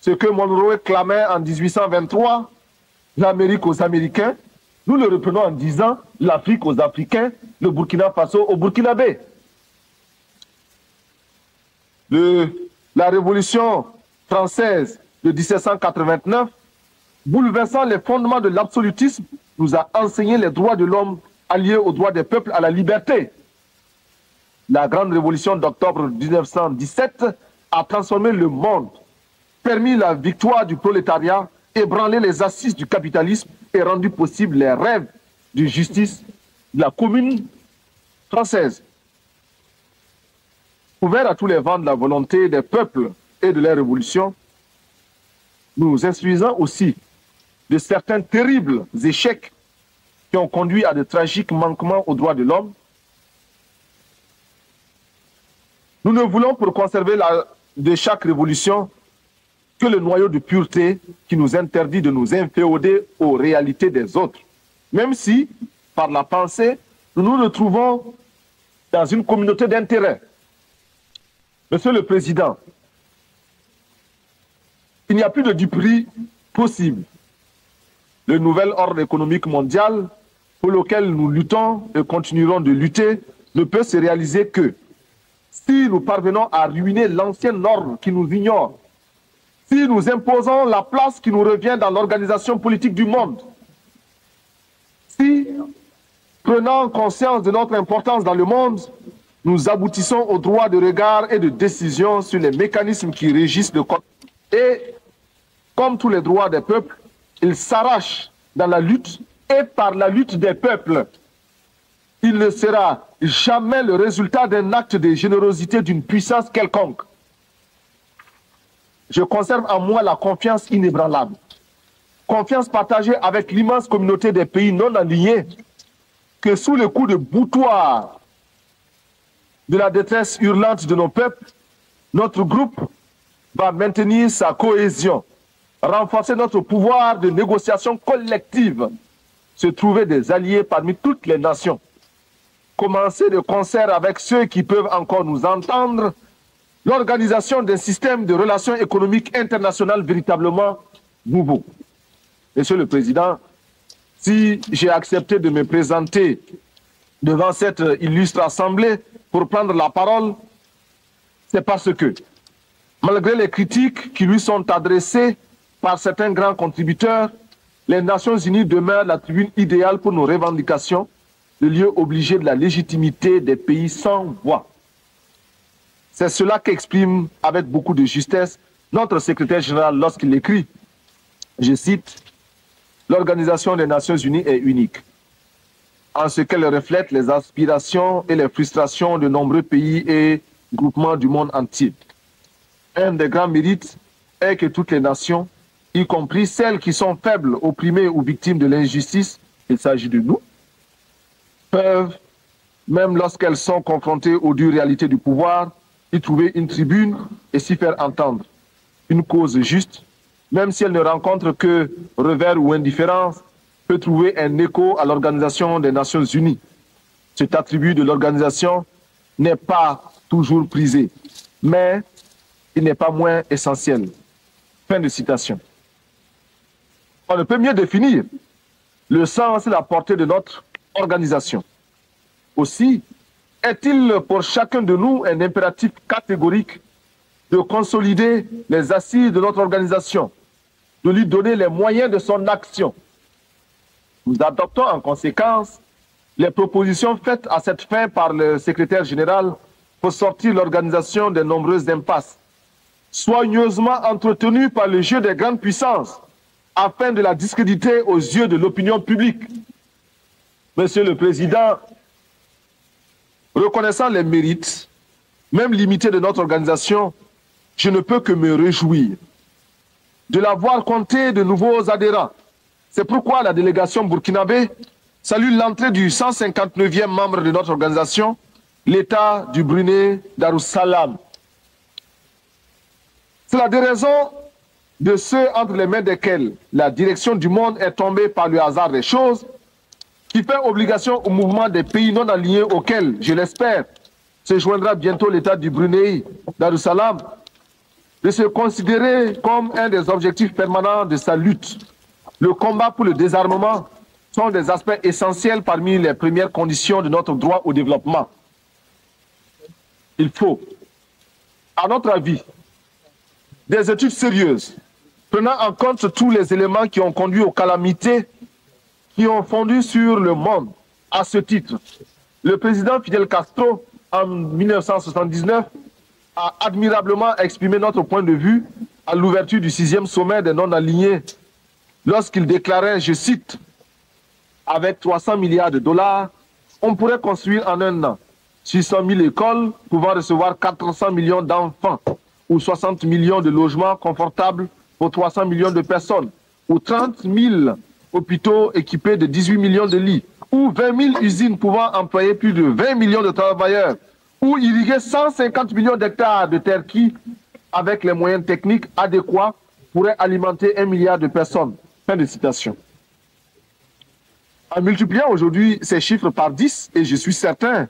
Ce que Monroe clamait en 1823, l'Amérique aux Américains, nous le reprenons en disant l'Afrique aux Africains, le Burkina Faso aux Burkinabés. La Révolution française de 1789, bouleversant les fondements de l'absolutisme, nous a enseigné les droits de l'homme alliés aux droits des peuples à la liberté. La grande révolution d'octobre 1917 a transformé le monde, permis la victoire du prolétariat, ébranlé les assises du capitalisme et rendu possible les rêves de justice de la commune française. Ouvert à tous les vents de la volonté des peuples et de leur révolution, nous instruisons aussi de certains terribles échecs qui ont conduit à de tragiques manquements aux droits de l'homme. Nous ne voulons pour conserver de chaque révolution que le noyau de pureté qui nous interdit de nous inféoder aux réalités des autres, même si, par la pensée, nous nous retrouvons dans une communauté d'intérêts. Monsieur le Président, il n'y a plus de duperie possible. Le nouvel ordre économique mondial pour lequel nous luttons et continuerons de lutter ne peut se réaliser que si nous parvenons à ruiner l'ancien ordre qui nous ignore, si nous imposons la place qui nous revient dans l'organisation politique du monde, si, prenant conscience de notre importance dans le monde, nous aboutissons au droit de regard et de décision sur les mécanismes qui régissent le code. Et, comme tous les droits des peuples, ils s'arrachent dans la lutte et par la lutte des peuples. Il ne sera jamais le résultat d'un acte de générosité d'une puissance quelconque. Je conserve en moi la confiance inébranlable, confiance partagée avec l'immense communauté des pays non alignés, que sous le coup de boutoir de la détresse hurlante de nos peuples, notre groupe va maintenir sa cohésion, renforcer notre pouvoir de négociation collective, se trouver des alliés parmi toutes les nations, commencer de concert avec ceux qui peuvent encore nous entendre, l'organisation d'un système de relations économiques internationales véritablement nouveau. Monsieur le Président, si j'ai accepté de me présenter devant cette illustre assemblée pour prendre la parole, c'est parce que, malgré les critiques qui lui sont adressées par certains grands contributeurs, les Nations Unies demeurent la tribune idéale pour nos revendications, le lieu obligé de la légitimité des pays sans voix. C'est cela qu'exprime avec beaucoup de justesse notre secrétaire général lorsqu'il écrit, je cite, « L'Organisation des Nations Unies est unique, en ce qu'elle reflète les aspirations et les frustrations de nombreux pays et groupements du monde entier. Un des grands mérites est que toutes les nations, y compris celles qui sont faibles, opprimées ou victimes de l'injustice, il s'agit de nous, peuvent, même lorsqu'elles sont confrontées aux dures réalités du pouvoir, y trouver une tribune et s'y faire entendre. Une cause juste, même si elle ne rencontre que revers ou indifférence, peut trouver un écho à l'Organisation des Nations Unies. Cet attribut de l'organisation n'est pas toujours prisé, mais il n'est pas moins essentiel. Fin de citation. On ne peut mieux définir le sens et la portée de notre organisation. Aussi, est-il pour chacun de nous un impératif catégorique de consolider les assises de notre organisation, de lui donner les moyens de son action. Nous adoptons en conséquence les propositions faites à cette fin par le secrétaire général pour sortir l'organisation des nombreuses impasses, soigneusement entretenues par le jeu des grandes puissances, afin de la discréditer aux yeux de l'opinion publique. Monsieur le Président, reconnaissant les mérites, même limités de notre organisation, je ne peux que me réjouir de la voir compter de nouveaux adhérents. C'est pourquoi la délégation burkinabé salue l'entrée du 159e membre de notre organisation, l'État du Brunei Darussalam. C'est la déraison de ceux entre les mains desquels la direction du monde est tombée par le hasard des choses, qui fait obligation au mouvement des pays non alignés auxquels, je l'espère, se joindra bientôt l'État du Brunei Darussalam, de se considérer comme un des objectifs permanents de sa lutte. Le combat pour le désarmement sont des aspects essentiels parmi les premières conditions de notre droit au développement. Il faut, à notre avis, des études sérieuses, prenant en compte tous les éléments qui ont conduit aux calamités qui ont fondu sur le monde. À ce titre, le président Fidel Castro, en 1979, a admirablement exprimé notre point de vue à l'ouverture du 6e sommet des non-alignés, lorsqu'il déclarait, je cite, « Avec 300 milliards de dollars, on pourrait construire en un an 600 000 écoles pouvant recevoir 400 millions d'enfants, ou 60 millions de logements confortables pour 300 millions de personnes, ou 30 000 hôpitaux équipés de 18 millions de lits, ou 20 000 usines pouvant employer plus de 20 millions de travailleurs, ou irriguer 150 millions d'hectares de terres qui, avec les moyens techniques adéquats, pourraient alimenter 1 milliard de personnes. » Fin de citation. En multipliant aujourd'hui ces chiffres par 10, et je suis certain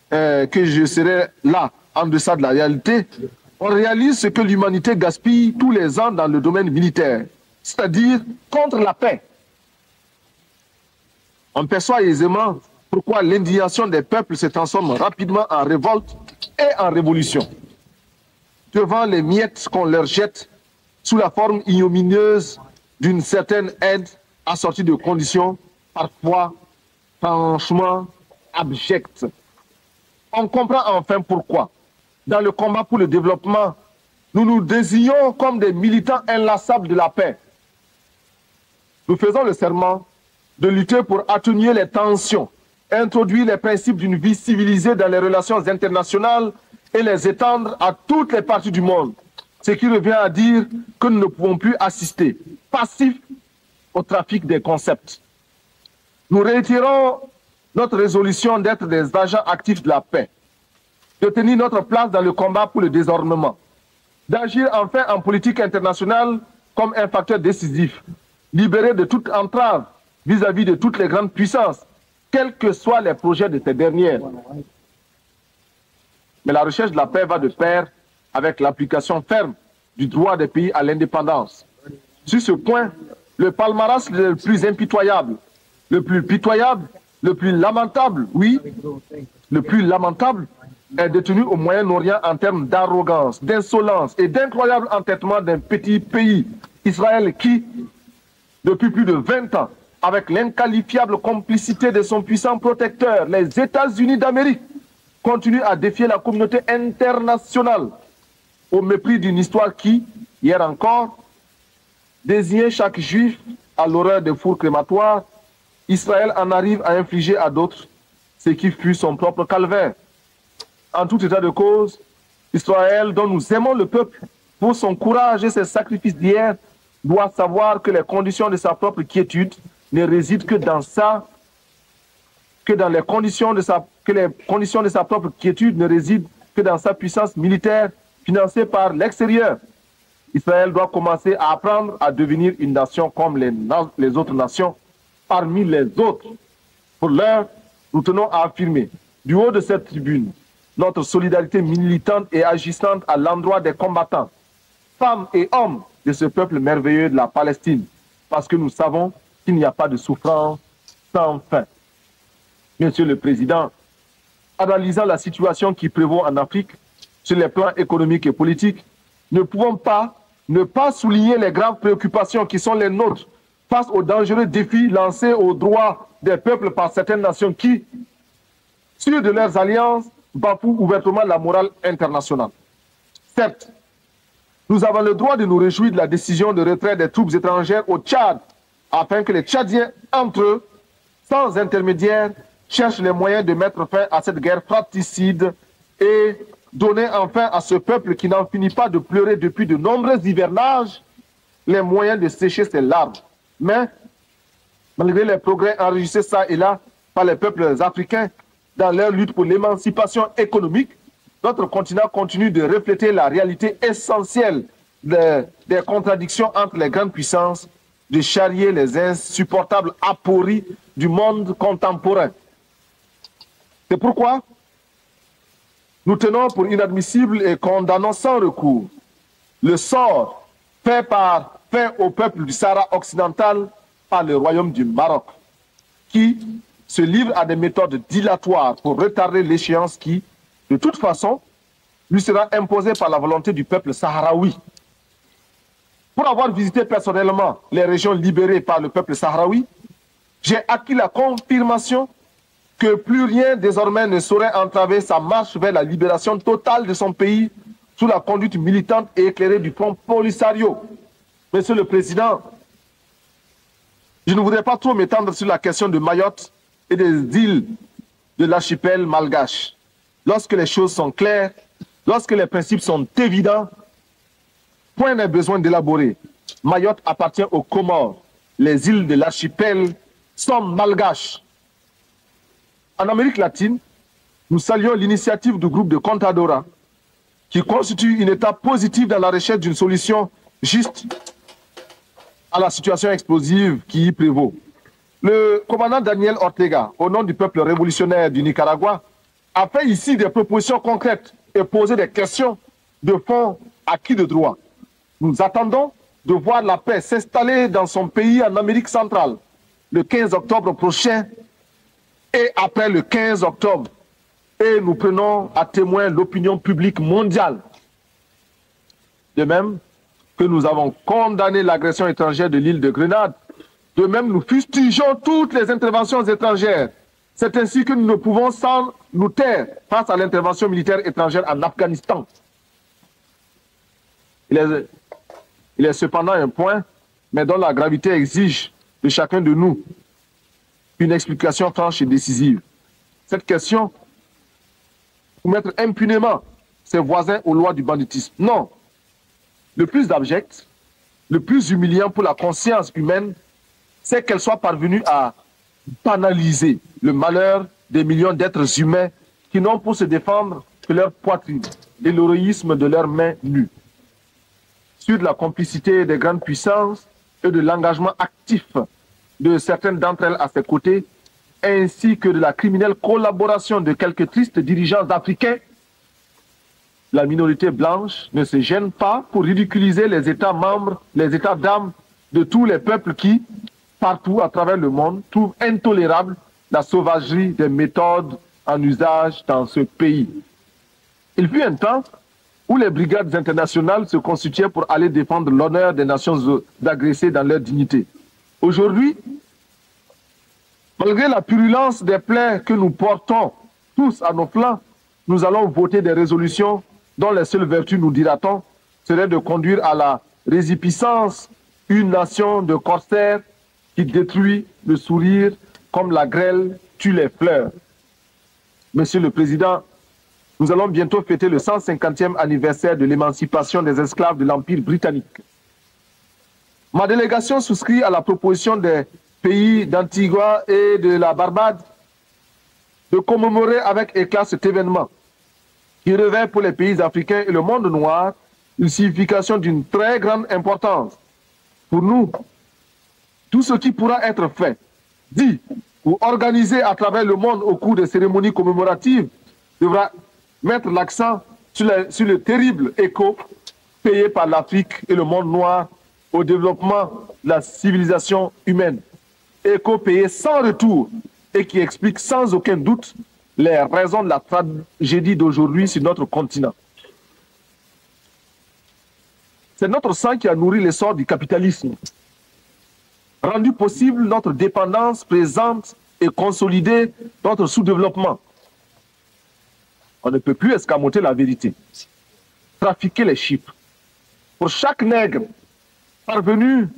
que je serai là, en deçà de la réalité, on réalise ce que l'humanité gaspille tous les ans dans le domaine militaire, c'est-à-dire contre la paix. On perçoit aisément pourquoi l'indignation des peuples se transforme rapidement en révolte et en révolution, devant les miettes qu'on leur jette sous la forme ignominieuse d'une certaine aide assortie de conditions parfois franchement abjectes. On comprend enfin pourquoi, dans le combat pour le développement, nous nous désignons comme des militants inlassables de la paix. Nous faisons le serment de lutter pour atténuer les tensions, introduire les principes d'une vie civilisée dans les relations internationales et les étendre à toutes les parties du monde. Ce qui revient à dire que nous ne pouvons plus assister, passifs, au trafic des concepts. Nous réitérons notre résolution d'être des agents actifs de la paix, de tenir notre place dans le combat pour le désarmement, d'agir enfin en politique internationale comme un facteur décisif, libéré de toute entrave vis-à-vis de toutes les grandes puissances, quels que soient les projets de ces dernières. Mais la recherche de la paix va de pair avec l'application ferme du droit des pays à l'indépendance. Sur ce point, le palmarès le plus impitoyable, le plus pitoyable, le plus lamentable, oui, le plus lamentable, est détenu au Moyen-Orient en termes d'arrogance, d'insolence et d'incroyable entêtement d'un petit pays, Israël, qui, depuis plus de 20 ans, avec l'inqualifiable complicité de son puissant protecteur, les États-Unis d'Amérique, continue à défier la communauté internationale au mépris d'une histoire qui, hier encore, désignait chaque juif à l'horreur des fours crématoires. Israël en arrive à infliger à d'autres ce qui fut son propre calvaire. En tout état de cause, Israël, dont nous aimons le peuple, pour son courage et ses sacrifices d'hier, doit savoir que les conditions de sa propre quiétude ne résident que dans les conditions de sa propre quiétude ne résident que dans sa puissance militaire financée par l'extérieur. Israël doit commencer à apprendre à devenir une nation comme les autres nations, parmi les autres. Pour l'heure, nous tenons à affirmer, du haut de cette tribune, notre solidarité militante et agissante à l'endroit des combattants, femmes et hommes de ce peuple merveilleux de la Palestine, parce que nous savons qu'il n'y a pas de souffrance sans fin. Monsieur le Président, analysant la situation qui prévaut en Afrique sur les plans économiques et politiques, ne pouvons pas ne pas souligner les graves préoccupations qui sont les nôtres face aux dangereux défis lancés aux droits des peuples par certaines nations qui, sûres de leurs alliances, bafouent ouvertement la morale internationale. Certes, nous avons le droit de nous réjouir de la décision de retrait des troupes étrangères au Tchad, afin que les Tchadiens, entre eux, sans intermédiaire, cherchent les moyens de mettre fin à cette guerre fratricide et donner enfin à ce peuple qui n'en finit pas de pleurer depuis de nombreux hivernages les moyens de sécher ses larmes. Mais, malgré les progrès enregistrés ça et là par les peuples africains dans leur lutte pour l'émancipation économique, notre continent continue de refléter la réalité essentielle des contradictions entre les grandes puissances, de charrier les insupportables apories du monde contemporain. C'est pourquoi nous tenons pour inadmissible et condamnons sans recours le sort fait au peuple du Sahara occidental par le royaume du Maroc, qui se livre à des méthodes dilatoires pour retarder l'échéance qui, de toute façon, lui sera imposée par la volonté du peuple sahraoui. Pour avoir visité personnellement les régions libérées par le peuple sahraoui, j'ai acquis la confirmation que plus rien désormais ne saurait entraver sa marche vers la libération totale de son pays sous la conduite militante et éclairée du Front Polisario. Monsieur le Président, je ne voudrais pas trop m'étendre sur la question de Mayotte et des îles de l'archipel malgache. Lorsque les choses sont claires, lorsque les principes sont évidents, point n'est besoin d'élaborer. Mayotte appartient aux Comores. Les îles de l'archipel sont malgaches. En Amérique latine, nous saluons l'initiative du groupe de Contadora, qui constitue une étape positive dans la recherche d'une solution juste à la situation explosive qui y prévaut. Le commandant Daniel Ortega, au nom du peuple révolutionnaire du Nicaragua, a fait ici des propositions concrètes et posé des questions de fond acquis de droit. Nous attendons de voir la paix s'installer dans son pays en Amérique centrale le 15 octobre prochain et après le 15 octobre. Et nous prenons à témoin l'opinion publique mondiale. De même que nous avons condamné l'agression étrangère de l'île de Grenade, de même nous fustigeons toutes les interventions étrangères. C'est ainsi que nous ne pouvons sans nous taire face à l'intervention militaire étrangère en Afghanistan. Il est cependant un point, mais dont la gravité exige de chacun de nous une explication franche et décisive. Cette question, pour mettre impunément ses voisins aux lois du banditisme. Non. Le plus abject, le plus humiliant pour la conscience humaine, c'est qu'elle soit parvenue à banaliser le malheur des millions d'êtres humains qui n'ont pour se défendre que leur poitrine et l'héroïsme de leurs mains nues. Sur de la complicité des grandes puissances et de l'engagement actif de certaines d'entre elles à ses côtés, ainsi que de la criminelle collaboration de quelques tristes dirigeants africains, la minorité blanche ne se gêne pas pour ridiculiser les États membres, les États d'âme de tous les peuples qui, partout à travers le monde, trouvent intolérable la sauvagerie des méthodes en usage dans ce pays. Il fut un temps où les brigades internationales se constituaient pour aller défendre l'honneur des nations agressées dans leur dignité. Aujourd'hui, malgré la purulence des plaies que nous portons tous à nos flancs, nous allons voter des résolutions dont les seules vertus, nous dira-t-on, serait de conduire à la résipiscence une nation de corsaires qui détruit le sourire comme la grêle tue les fleurs. Monsieur le Président, Nous allons bientôt fêter le 150e anniversaire de l'émancipation des esclaves de l'Empire britannique. Ma délégation souscrit à la proposition des pays d'Antigua et de la Barbade de commémorer avec éclat cet événement qui revêt pour les pays africains et le monde noir une signification d'une très grande importance. Pour nous, tout ce qui pourra être fait, dit ou organisé à travers le monde au cours des cérémonies commémoratives devra mettre l'accent sur le terrible écho payé par l'Afrique et le monde noir au développement de la civilisation humaine. Écho payé sans retour et qui explique sans aucun doute les raisons de la tragédie d'aujourd'hui sur notre continent. C'est notre sang qui a nourri l'essor du capitalisme, rendu possible notre dépendance présente et consolidé notre sous-développement. On ne peut plus escamoter la vérité, trafiquer les chiffres. Pour chaque nègre parvenu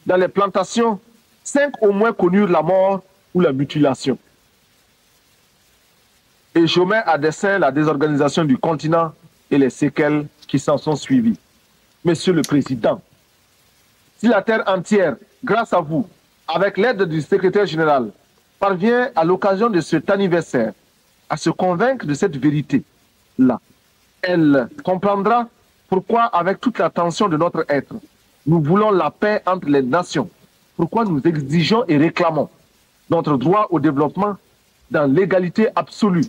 dans les plantations, 5 au moins connurent la mort ou la mutilation. Et je mets à dessein la désorganisation du continent et les séquelles qui s'en sont suivies. Monsieur le Président, si la terre entière, grâce à vous, avec l'aide du secrétaire général, parvient à l'occasion de cet anniversaire à se convaincre de cette vérité-là, elle comprendra pourquoi, avec toute l'attention de notre être, nous voulons la paix entre les nations, pourquoi nous exigeons et réclamons notre droit au développement dans l'égalité absolue,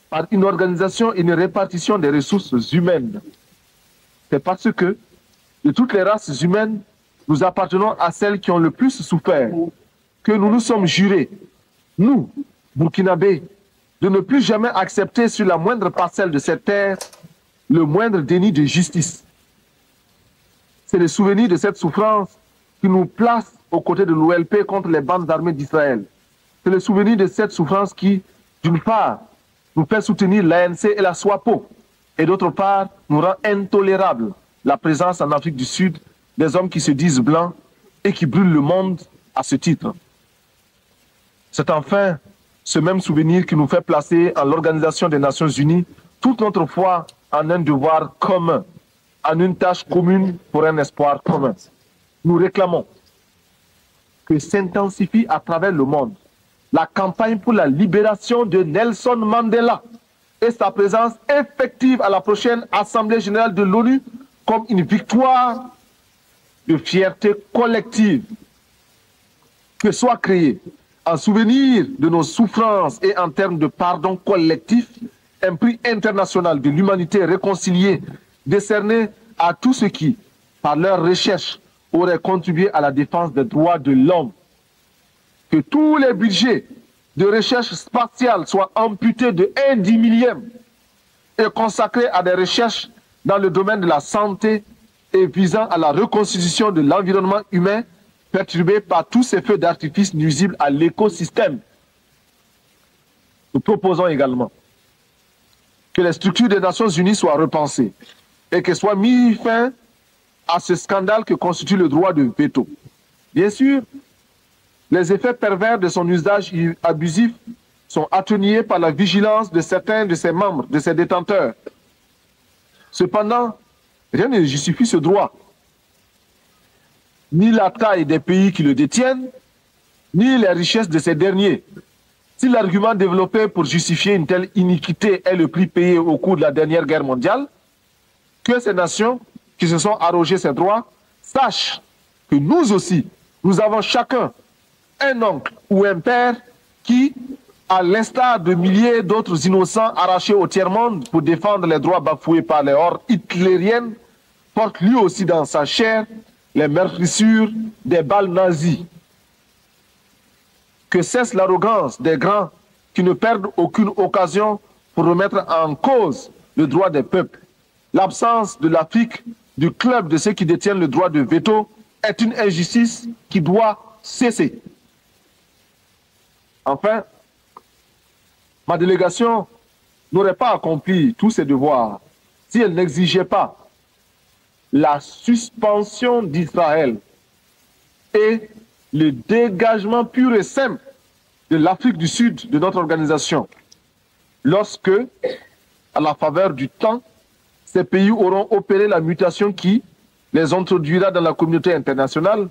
par une organisation et une répartition des ressources humaines. C'est parce que, de toutes les races humaines, nous appartenons à celles qui ont le plus souffert, que nous nous sommes jurés, nous, Burkinabés, de ne plus jamais accepter sur la moindre parcelle de cette terre le moindre déni de justice. C'est le souvenir de cette souffrance qui nous place aux côtés de l'OLP contre les bandes armées d'Israël. C'est le souvenir de cette souffrance qui, d'une part, nous fait soutenir l'ANC et la SWAPO, et d'autre part, nous rend intolérable la présence en Afrique du Sud des hommes qui se disent blancs et qui brûlent le monde à ce titre. C'est enfin ce même souvenir qui nous fait placer en l'Organisation des Nations Unies toute notre foi en un devoir commun, en une tâche commune pour un espoir commun. Nous réclamons que s'intensifie à travers le monde la campagne pour la libération de Nelson Mandela et sa présence effective à la prochaine Assemblée générale de l'ONU comme une victoire de fierté collective. Que soit créé en souvenir de nos souffrances et en termes de pardon collectif, un prix international de l'humanité réconciliée décerné à tous ceux qui, par leur recherche, auraient contribué à la défense des droits de l'homme. Que tous les budgets de recherche spatiale soient amputés de 1/10 millième et consacrés à des recherches dans le domaine de la santé et visant à la reconstitution de l'environnement humain perturbé par tous ces feux d'artifice nuisibles à l'écosystème. Nous proposons également que les structures des Nations Unies soient repensées et que soit mis fin à ce scandale que constitue le droit de veto. Bien sûr, les effets pervers de son usage abusif sont atténués par la vigilance de certains de ses membres, de ses détenteurs. Cependant, rien ne justifie ce droit. Ni la taille des pays qui le détiennent, ni les richesses de ces derniers. Si l'argument développé pour justifier une telle iniquité est le prix payé au cours de la dernière guerre mondiale, que ces nations qui se sont arrogées ces droits sachent que nous aussi, nous avons chacun un oncle ou un père qui, à l'instar de milliers d'autres innocents arrachés au tiers-monde pour défendre les droits bafoués par les hordes hitlériennes, porte lui aussi dans sa chair les meurtrissures des balles nazies. Que cesse l'arrogance des grands qui ne perdent aucune occasion pour remettre en cause le droit des peuples. L'absence de l'Afrique du club de ceux qui détiennent le droit de veto est une injustice qui doit cesser. Enfin, ma délégation n'aurait pas accompli tous ses devoirs si elle n'exigeait pas la suspension d'Israël et le dégagement pur et simple de l'Afrique du Sud de notre organisation lorsque à la faveur du temps, ces pays auront opéré la mutation qui les introduira dans la communauté internationale.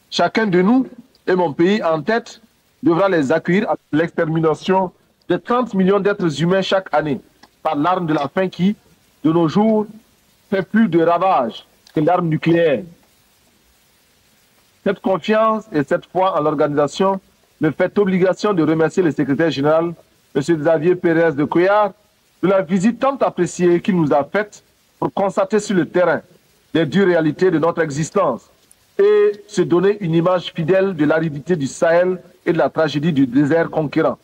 Chacun de nous, et mon pays en tête, devra les accueillir à l'extermination de 30 millions d'êtres humains chaque année par l'arme de la faim qui, de nos jours, fait plus de ravages que l'arme nucléaire. Cette confiance et cette foi en l'organisation me fait obligation de remercier le secrétaire général, M. Xavier Pérez de Cuéllar, de la visite tant appréciée qu'il nous a faite pour constater sur le terrain les dures réalités de notre existence et se donner une image fidèle de l'aridité du Sahel et de la tragédie du désert conquérant.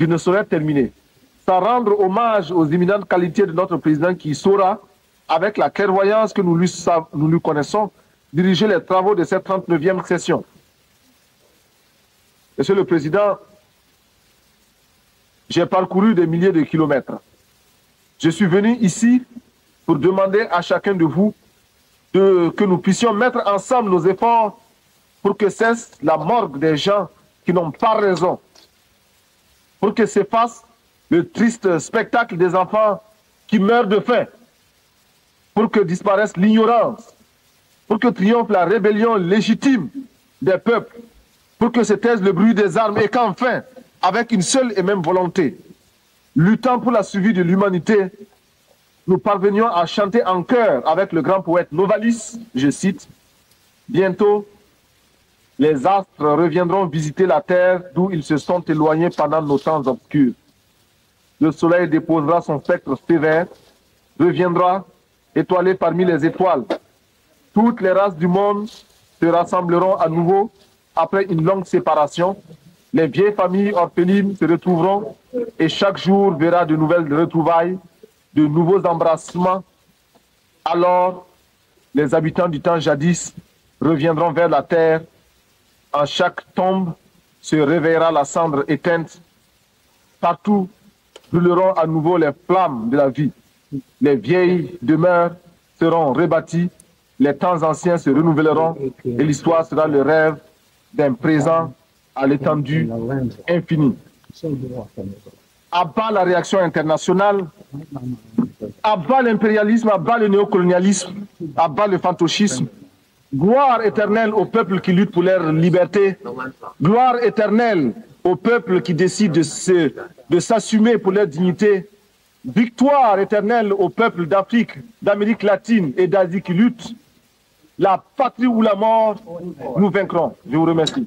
Je ne saurais terminer sans rendre hommage aux éminentes qualités de notre président qui saura, avec la clairvoyance que nous lui connaissons, diriger les travaux de cette 39e session. Monsieur le Président, j'ai parcouru des milliers de kilomètres. Je suis venu ici pour demander à chacun de vous que nous puissions mettre ensemble nos efforts pour que cesse la morgue des gens qui n'ont pas raison, pour que s'efface le triste spectacle des enfants qui meurent de faim, pour que disparaisse l'ignorance, pour que triomphe la rébellion légitime des peuples, pour que se taise le bruit des armes et qu'enfin, avec une seule et même volonté, luttant pour la survie de l'humanité, nous parvenions à chanter en chœur avec le grand poète Novalis, je cite, « Bientôt, les astres reviendront visiter la terre d'où ils se sont éloignés pendant nos temps obscurs. Le soleil déposera son spectre sévère, reviendra étoilé parmi les étoiles. Toutes les races du monde se rassembleront à nouveau après une longue séparation. Les vieilles familles orphelines se retrouveront et chaque jour verra de nouvelles retrouvailles, de nouveaux embrassements. Alors, les habitants du temps jadis reviendront vers la terre. En chaque tombe se réveillera la cendre éteinte. Partout brûleront à nouveau les flammes de la vie. Les vieilles demeures seront rebâties, les temps anciens se renouvelleront et l'histoire sera le rêve d'un présent à l'étendue infinie. À bas la réaction internationale, à bas l'impérialisme, à bas le néocolonialisme, à bas le fantoschisme. Gloire éternelle aux peuples qui luttent pour leur liberté. Gloire éternelle aux peuples qui décident de s'assumer pour leur dignité. Victoire éternelle aux peuples d'Afrique, d'Amérique latine et d'Asie qui luttent. La patrie ou la mort, nous vaincrons. Je vous remercie.